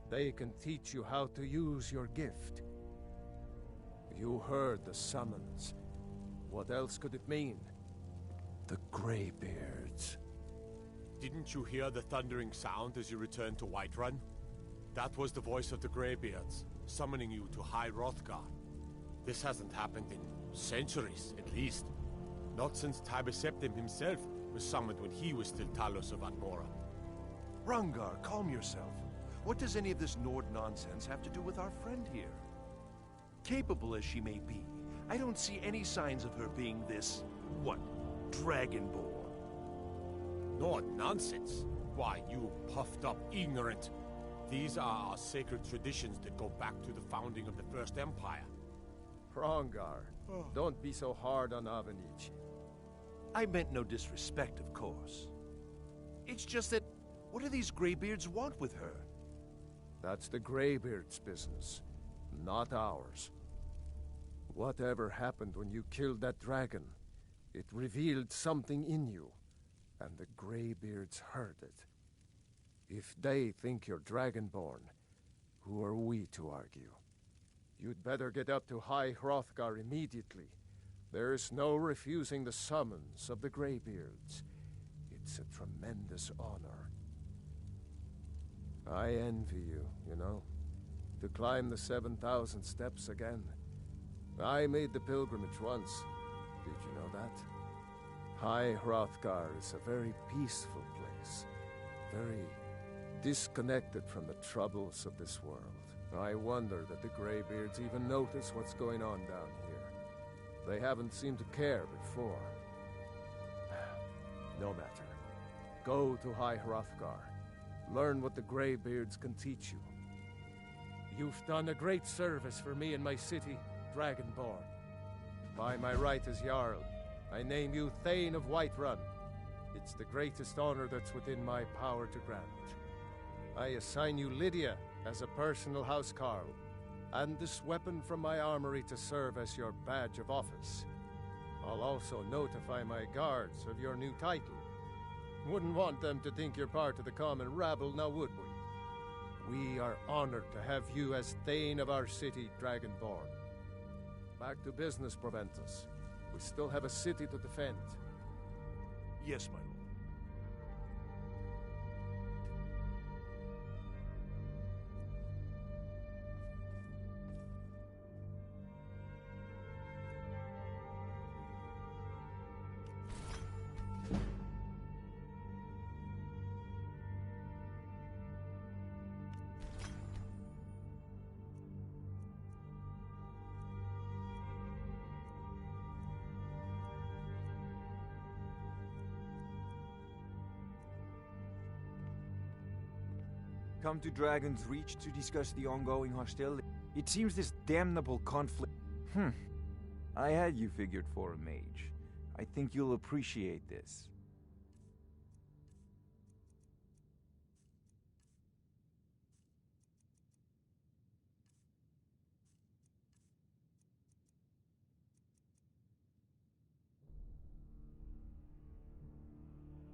they can teach you how to use your gift. You heard the summons. What else could it mean? The Greybeards. Didn't you hear the thundering sound as you returned to Whiterun? That was the voice of the Greybeards, summoning you to High Hrothgar. This hasn't happened in centuries, at least. Not since Tiber Septim himself was summoned when he was still Talos of Atmora. Rungar, calm yourself. What does any of this Nord nonsense have to do with our friend here? Capable as she may be, I don't see any signs of her being this, Dragonborn. No nonsense. Why, you puffed up ignorant. These are our sacred traditions that go back to the founding of the First Empire. Hrongar, don't be so hard on Avenich. I meant no disrespect, of course. It's just that, what do these Greybeards want with her? That's the Greybeards' business, not ours. Whatever happened when you killed that dragon, it revealed something in you, and the Greybeards heard it. If they think you're Dragonborn, who are we to argue? You'd better get up to High Hrothgar immediately. There's no refusing the summons of the Greybeards. It's a tremendous honor. I envy you, you know, to climb the 7,000 steps again. I made the pilgrimage once. Did you know that? High Hrothgar is a very peaceful place. Very disconnected from the troubles of this world. I wonder that the Greybeards even notice what's going on down here. They haven't seemed to care before. No matter. Go to High Hrothgar. Learn what the Greybeards can teach you. You've done a great service for me and my city, Dragonborn. By my right as Jarl, I name you Thane of Whiterun. It's the greatest honor that's within my power to grant. I assign you Lydia as a personal housecarl, and this weapon from my armory to serve as your badge of office. I'll also notify my guards of your new title. Wouldn't want them to think you're part of the common rabble, now would we? We are honored to have you as Thane of our city, Dragonborn. Back to business, Proventus. We still have a city to defend. Yes, my lord. Come to Dragon's Reach to discuss the ongoing hostility. It seems this damnable conflict... I had you figured for a mage. I think you'll appreciate this.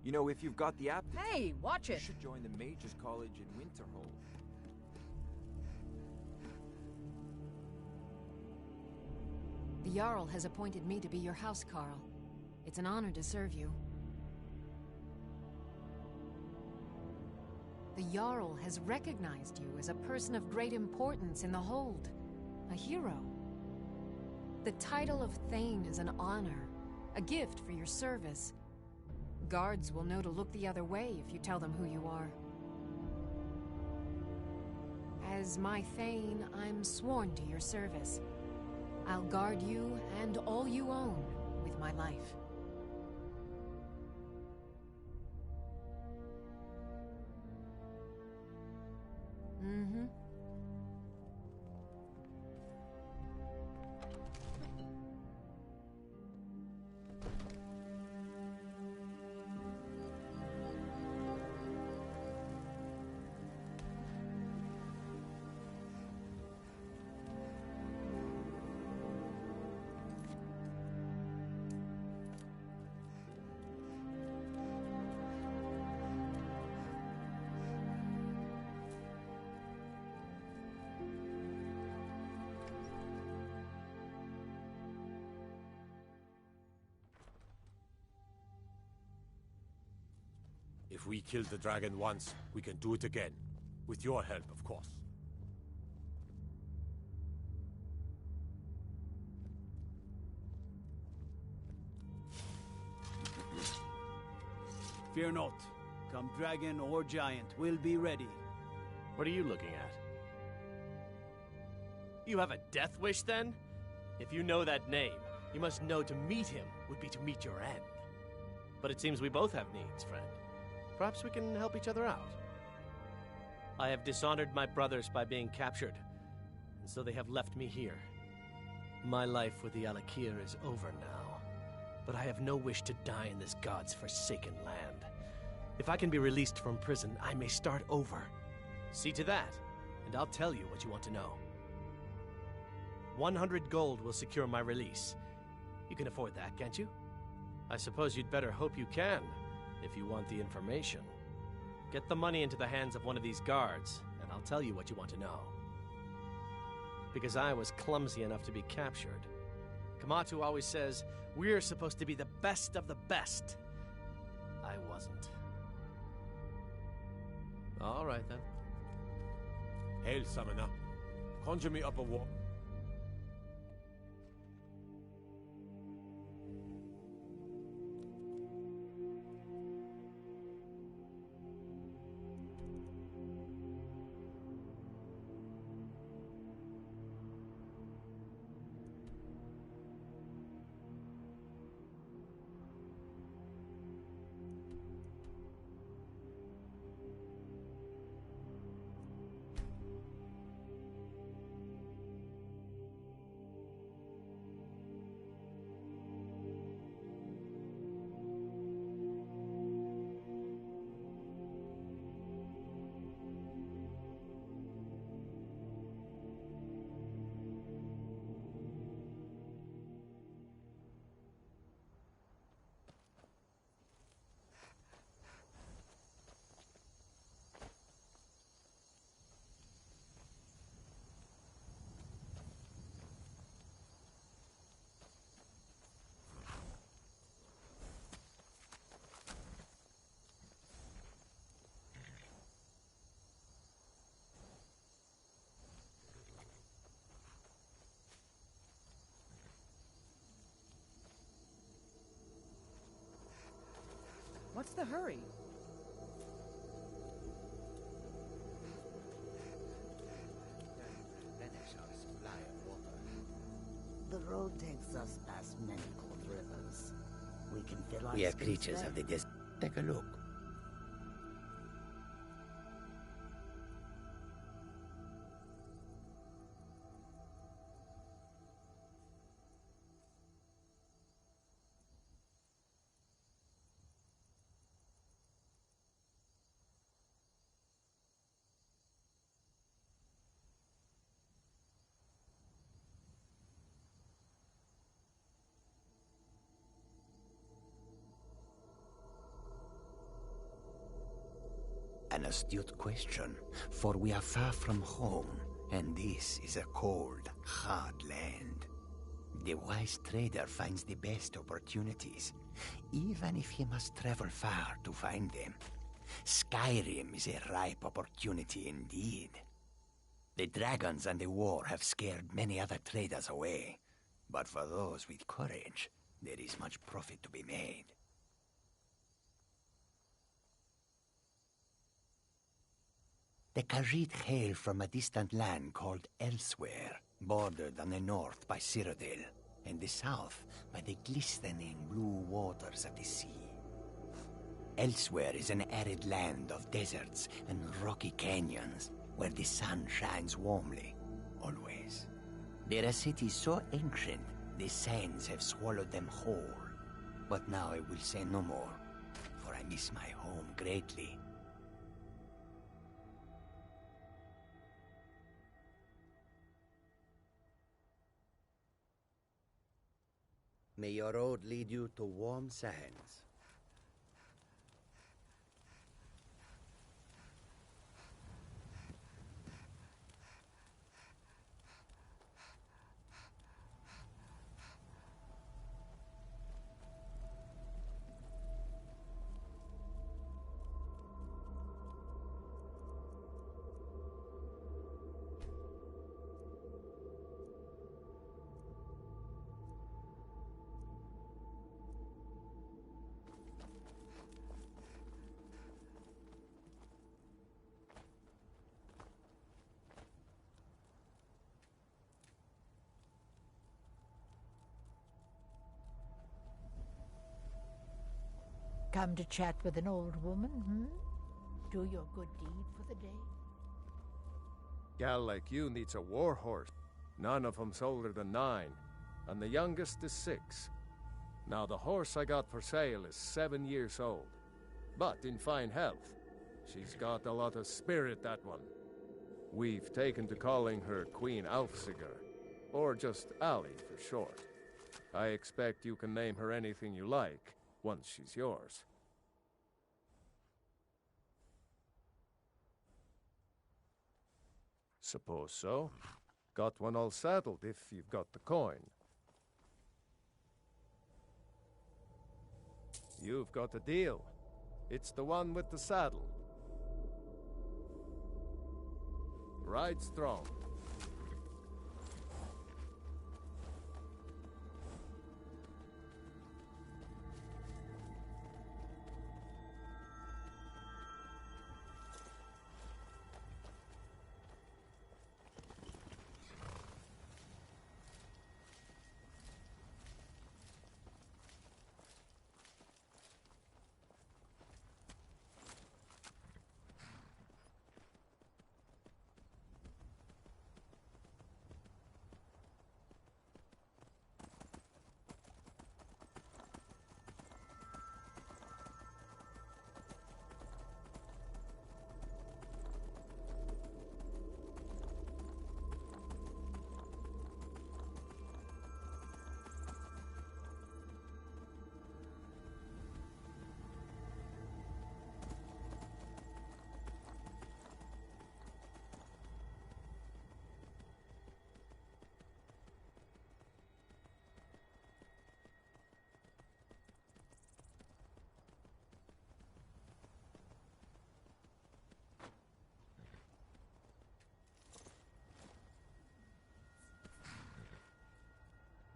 You know, if you've got the app... Hey, watch it! You should join the Mages College in Winterhold. The Jarl has appointed me to be your housecarl. It's an honor to serve you. The Jarl has recognized you as a person of great importance in the Hold. A hero. The title of Thane is an honor, a gift for your service. Guards will know to look the other way if you tell them who you are. As my Thane, I'm sworn to your service. I'll guard you and all you own with my life. Mm-hmm. If we killed the dragon once, we can do it again. With your help, of course. Fear not. Come dragon or giant, we'll be ready. What are you looking at? You have a death wish, then? If you know that name, you must know to meet him would be to meet your end. But it seems we both have needs, friend. Perhaps we can help each other out. I have dishonored my brothers by being captured, and so they have left me here. My life with the Alakir is over now, but I have no wish to die in this god's forsaken land. If I can be released from prison, I may start over. See to that, and I'll tell you what you want to know. 100 gold will secure my release. You can afford that, can't you? I suppose you'd better hope you can, if you want the information. Get the money into the hands of one of these guards, and I'll tell you what you want to know. Because I was clumsy enough to be captured. Kamatu always says, we're supposed to be the best of the best. I wasn't. All right, then. Hail, summoner. Conjure me up a war. What's the hurry? The road takes us past many cold rivers. We can fill our We are skins creatures there. of the desert. Take a look. An astute question, for we are far from home, and this is a cold, hard land. The wise trader finds the best opportunities, even if he must travel far to find them. Skyrim is a ripe opportunity indeed. The dragons and the war have scared many other traders away, but for those with courage, there is much profit to be made. The Khajiit hail from a distant land called Elsewhere, bordered on the north by Cyrodiil, and the south by the glistening blue waters of the sea. Elsewhere is an arid land of deserts and rocky canyons, where the sun shines warmly, always. There are cities so ancient, the sands have swallowed them whole. But now I will say no more, for I miss my home greatly. May your road lead you to warm sands. Come to chat with an old woman, hmm? Do your good deed for the day? Gal like you needs a war horse. None of 'em's older than 9, and the youngest is 6. Now the horse I got for sale is 7 years old, but in fine health. She's got a lot of spirit, that one. We've taken to calling her Queen Alfsiger, or just Allie for short. I expect you can name her anything you like, once she's yours. Suppose so. Got one all saddled if you've got the coin. You've got a deal. It's the one with the saddle. Ride strong.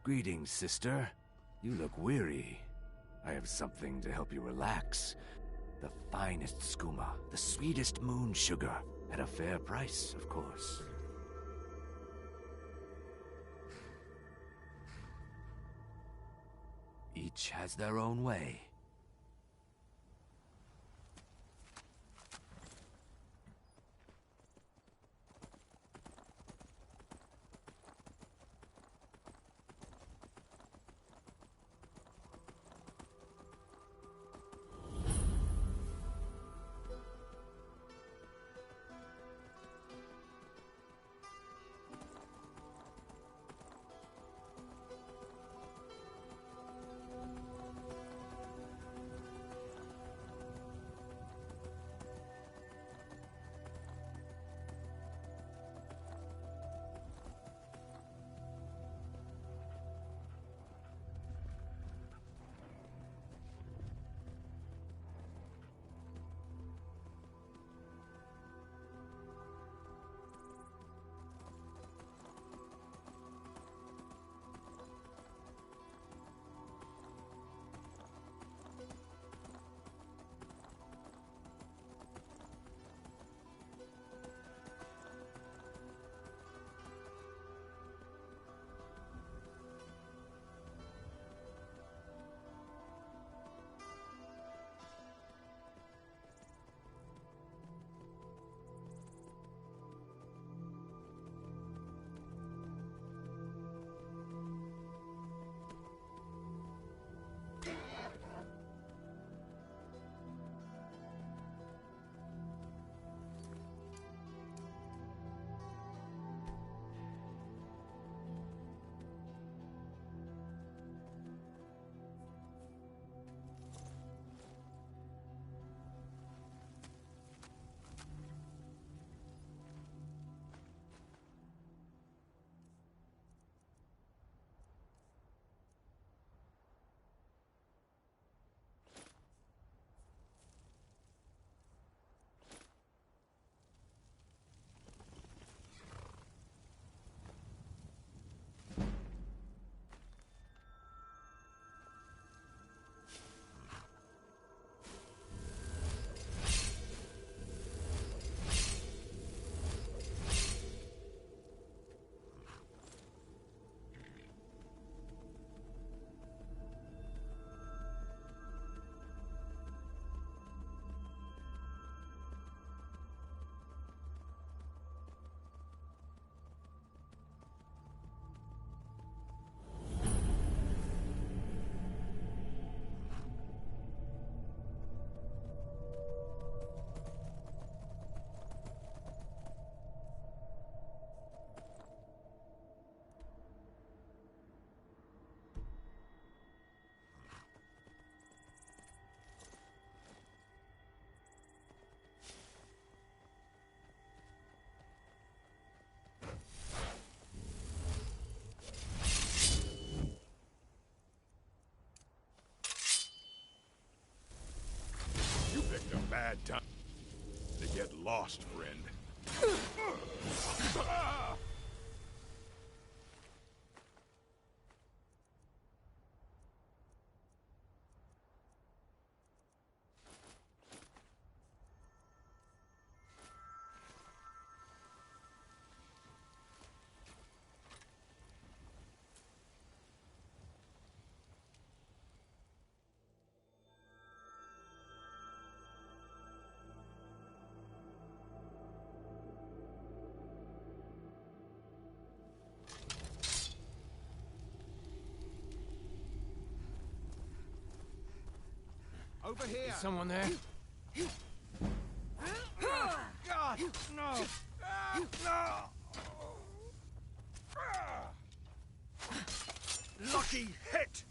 Greetings, sister. You look weary. I have something to help you relax. The finest skooma, the sweetest moon sugar, at a fair price, of course. Each has their own way. bad time to get lost, friend. Over here! Is someone there? God! No! No! Lucky hit!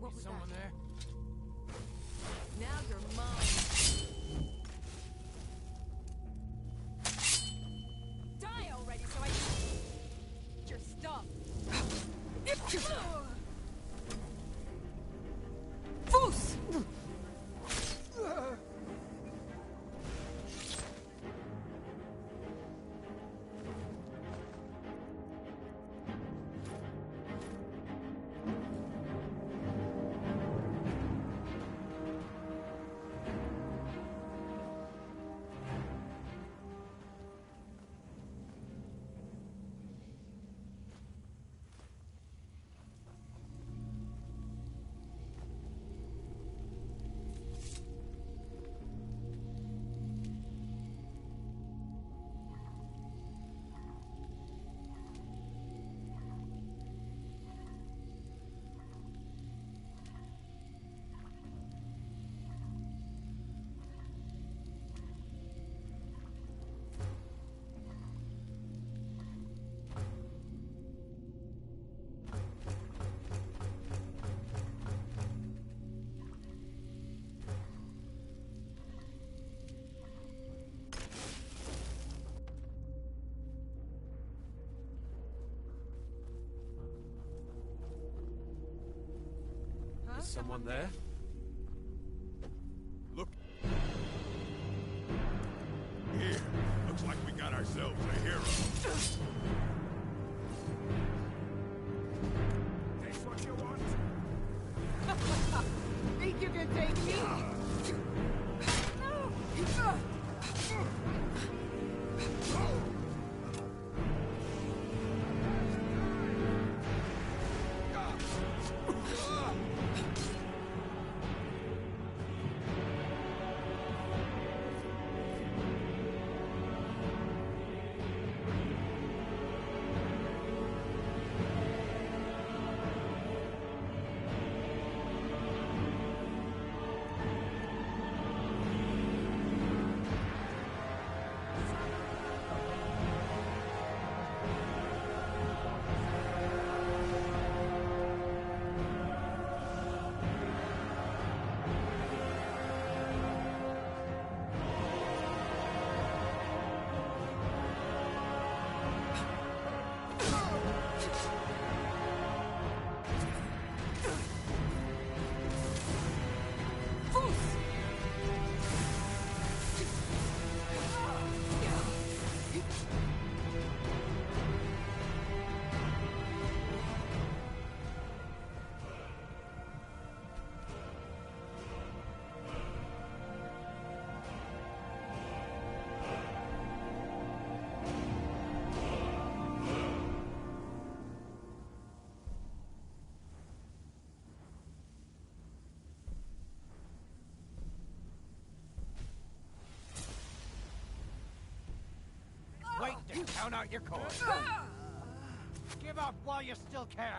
What was someone that? there? Now you're mine. Die already so I can get your stuff. Foos! Is someone there? Look. Here. Looks like we got ourselves a hero. Take what you want. Think you can take me? Wait to count out your coin. Give up while you still can.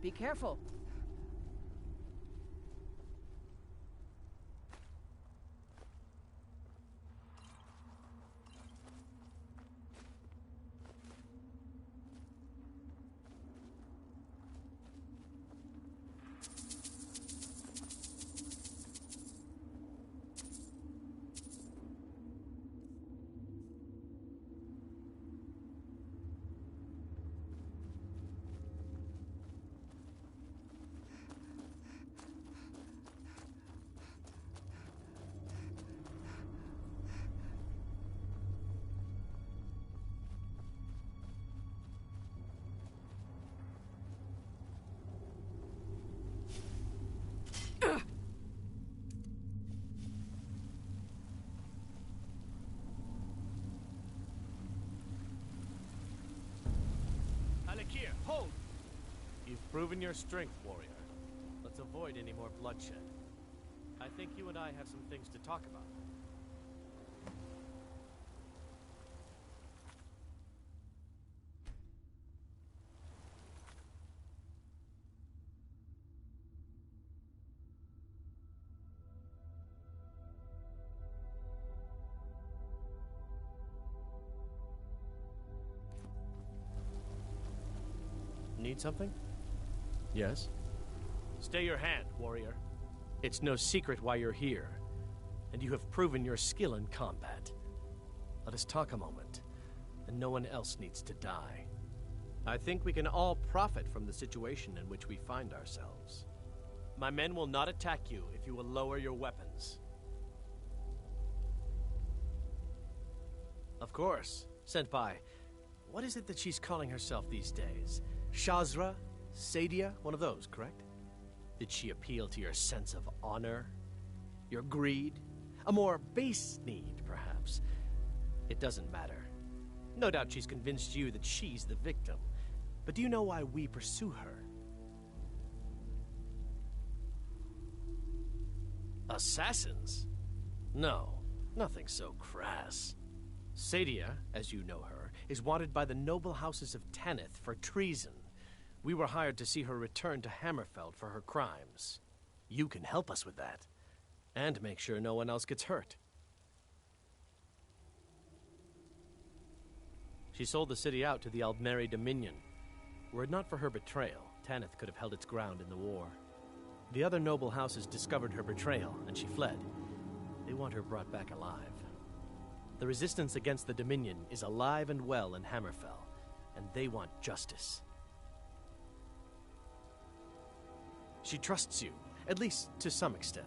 Be careful. Alekir, hold! You've proven your strength, warrior. Let's avoid any more bloodshed. I think you and I have some things to talk about. Need something? Yes? Stay your hand, warrior. It's no secret why you're here, and you have proven your skill in combat. Let us talk a moment, and no one else needs to die. I think we can all profit from the situation in which we find ourselves. My men will not attack you if you will lower your weapons. Of course, Senpai. What is it that she's calling herself these days? Shazra? Sadia? One of those, correct? Did she appeal to your sense of honor? Your greed? A more base need, perhaps? It doesn't matter. No doubt she's convinced you that she's the victim. But do you know why we pursue her? Assassins? No, nothing so crass. Sadia, as you know her, is wanted by the noble houses of Tanith for treason. We were hired to see her return to Hammerfell for her crimes. You can help us with that, and make sure no one else gets hurt. She sold the city out to the Aldmeri Dominion. Were it not for her betrayal, Tanith could have held its ground in the war. The other noble houses discovered her betrayal, and she fled. They want her brought back alive. The resistance against the Dominion is alive and well in Hammerfell, and they want justice. She trusts you, at least to some extent.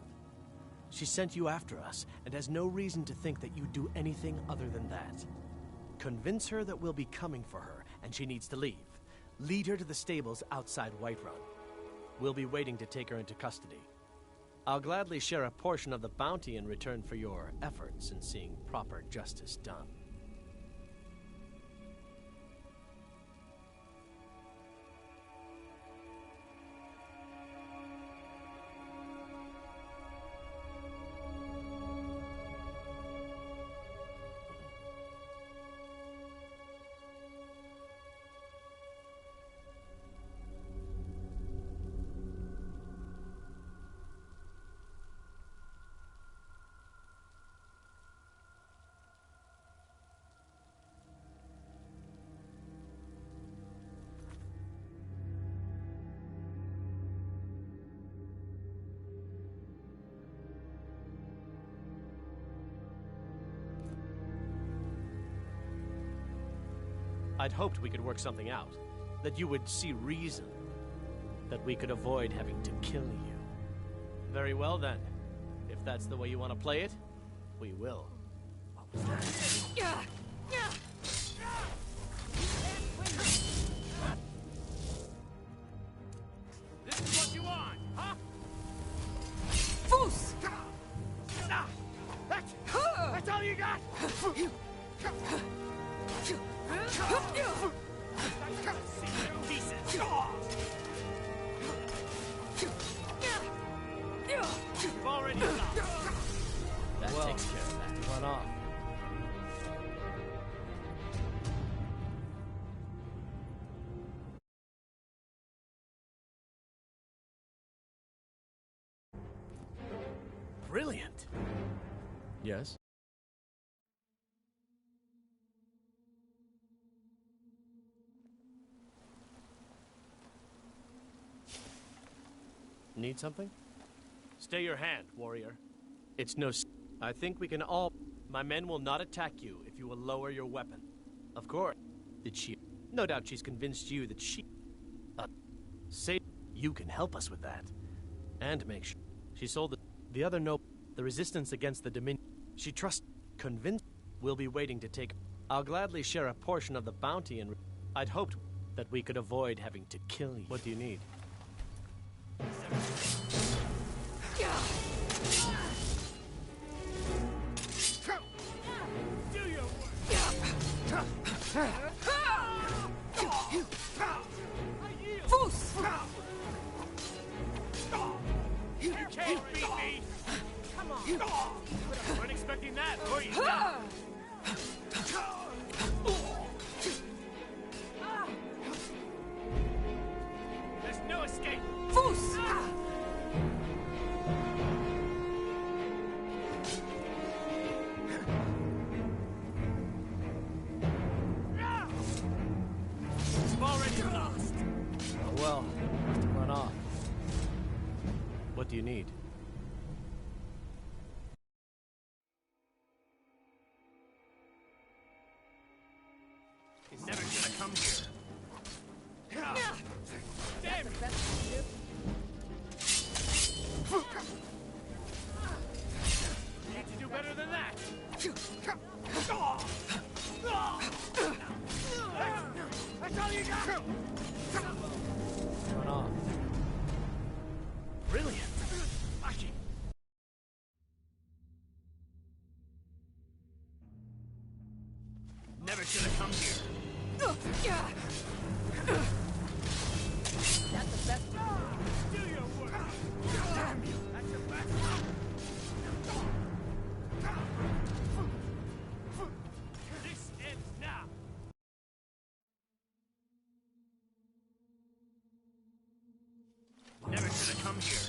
She sent you after us, and has no reason to think that you'd do anything other than that. Convince her that we'll be coming for her, and she needs to leave. Lead her to the stables outside Whiterun. We'll be waiting to take her into custody. I'll gladly share a portion of the bounty in return for your efforts in seeing proper justice done. I'd hoped we could work something out. That you would see reason. That we could avoid having to kill you. Very well then. If that's the way you want to play it, we will. What was that? This is what you want, huh? Foos! That's all you got? Pieces. You've already lost. That takes care of that. Run off. Brilliant. Yes? Need something? Stay your hand, warrior. It's no... I think we can all... My men will not attack you if you will lower your weapon. Of course. Did she... No doubt she's convinced you that she... say you can help us with that. And make sure... She sold the other noble... The resistance against the Dominion... She trusts... Convinced... We'll be waiting to take... I'll gladly share a portion of the bounty and... I'd hoped that we could avoid having to kill you. What do you need? Do your work. You can't beat me. Come on. Weren't expecting that, were you? There's no escape. It's already lost. Oh, well, have to run off. What do you need? He's never gonna come here. Damn it! Need to do better than that. That's all you got. Run off. Brilliant. Lucky. Never should have come here. That's the best. Do your work. Damn you. That's your best. This ends now. Never should have come here.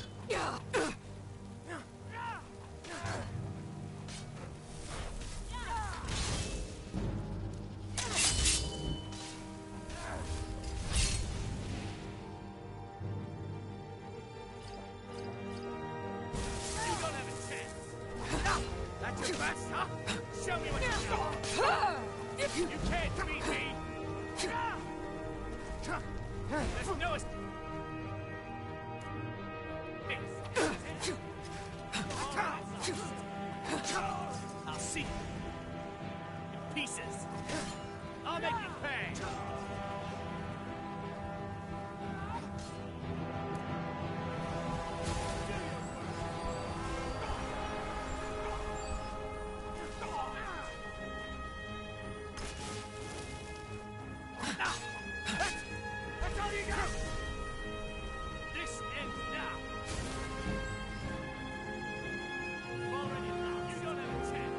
You don't have a chance. That's your best, huh? Show me what you got. You can't beat me. There's no escape. I'll see you in pieces. I'll make you pay. That's all you got. This ends now. You've already lost. You don't have a chance.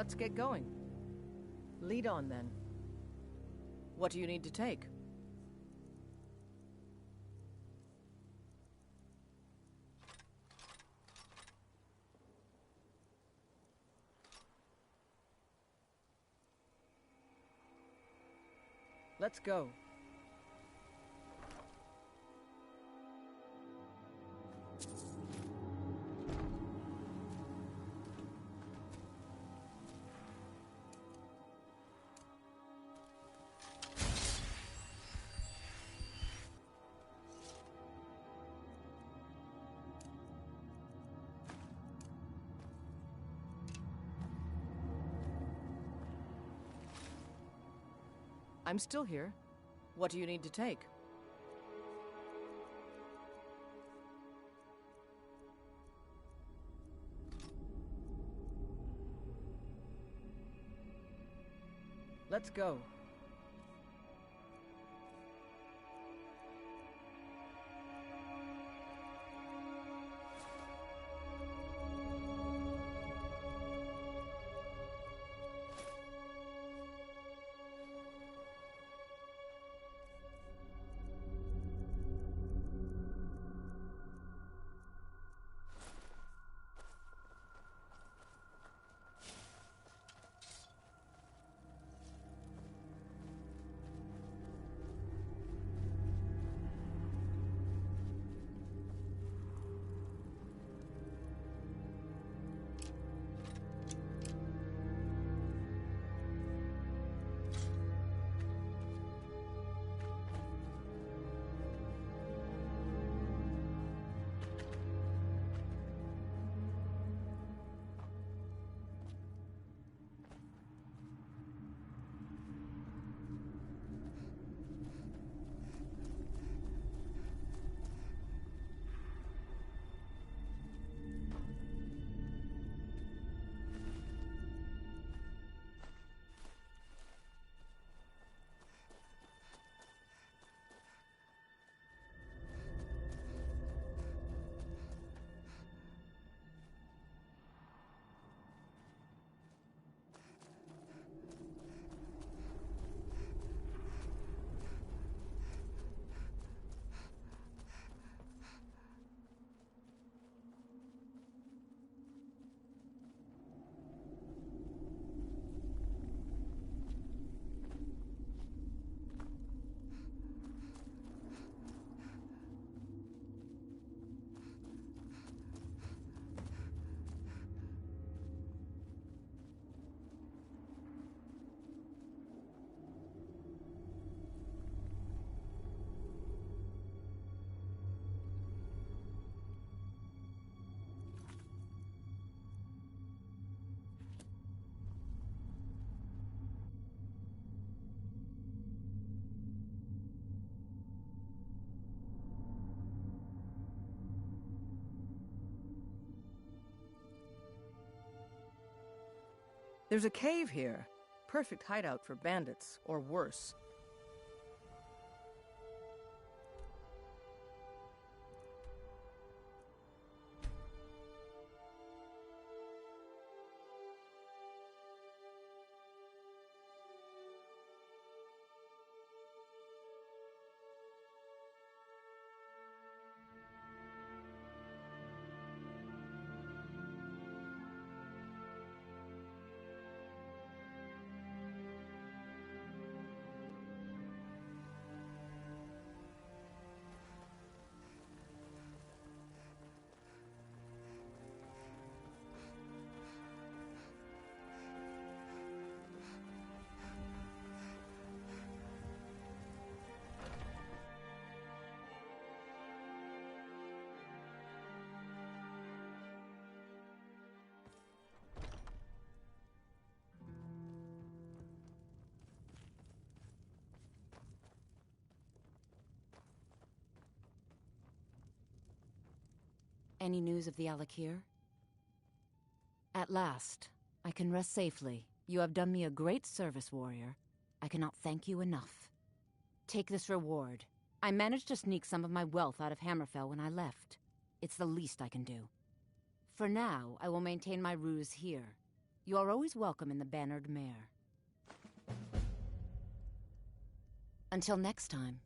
Let's get going. Lead on, then. What do you need to take? Let's go. I'm still here. What do you need to take? Let's go. There's a cave here. Perfect hideout for bandits, or worse. Any news of the Alakir? At last, I can rest safely. You have done me a great service, warrior. I cannot thank you enough. Take this reward. I managed to sneak some of my wealth out of Hammerfell when I left. It's the least I can do. For now, I will maintain my ruse here. You are always welcome in the Bannered Mare. Until next time.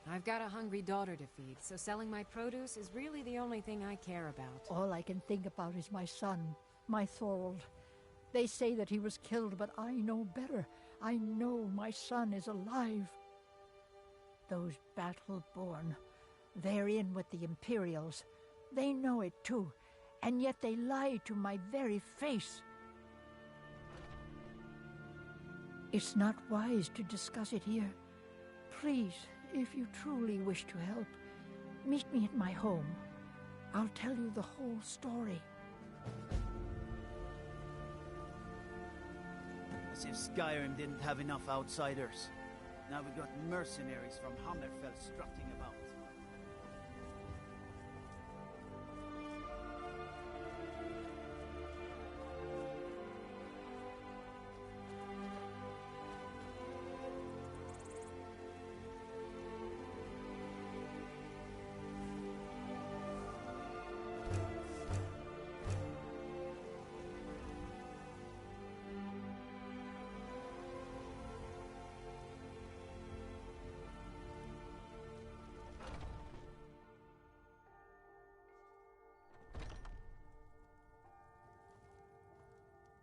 I've got a hungry daughter to feed, so selling my produce is really the only thing I care about. All I can think about is my son, my Thorold. They say that he was killed, but I know better. I know my son is alive. Those battle-born, they're in with the Imperials. They know it too, and yet they lie to my very face. It's not wise to discuss it here. Please, if you truly wish to help, meet me at my home. I'll tell you the whole story. As if Skyrim didn't have enough outsiders. Now we got mercenaries from Hammerfell strutting about.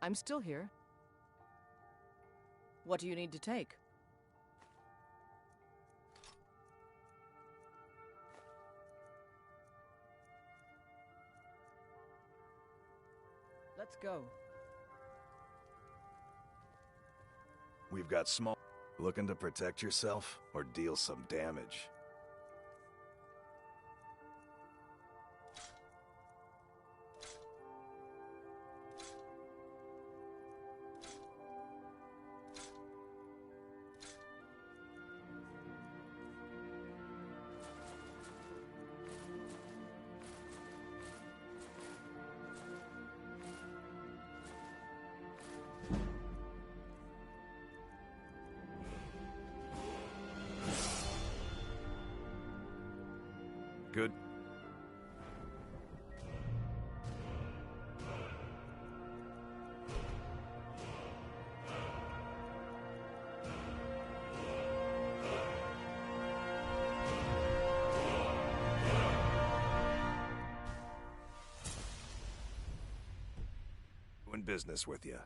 I'm still here. What do you need to take? Let's go. We've got small... Looking to protect yourself or deal some damage? Good. Doing business with you.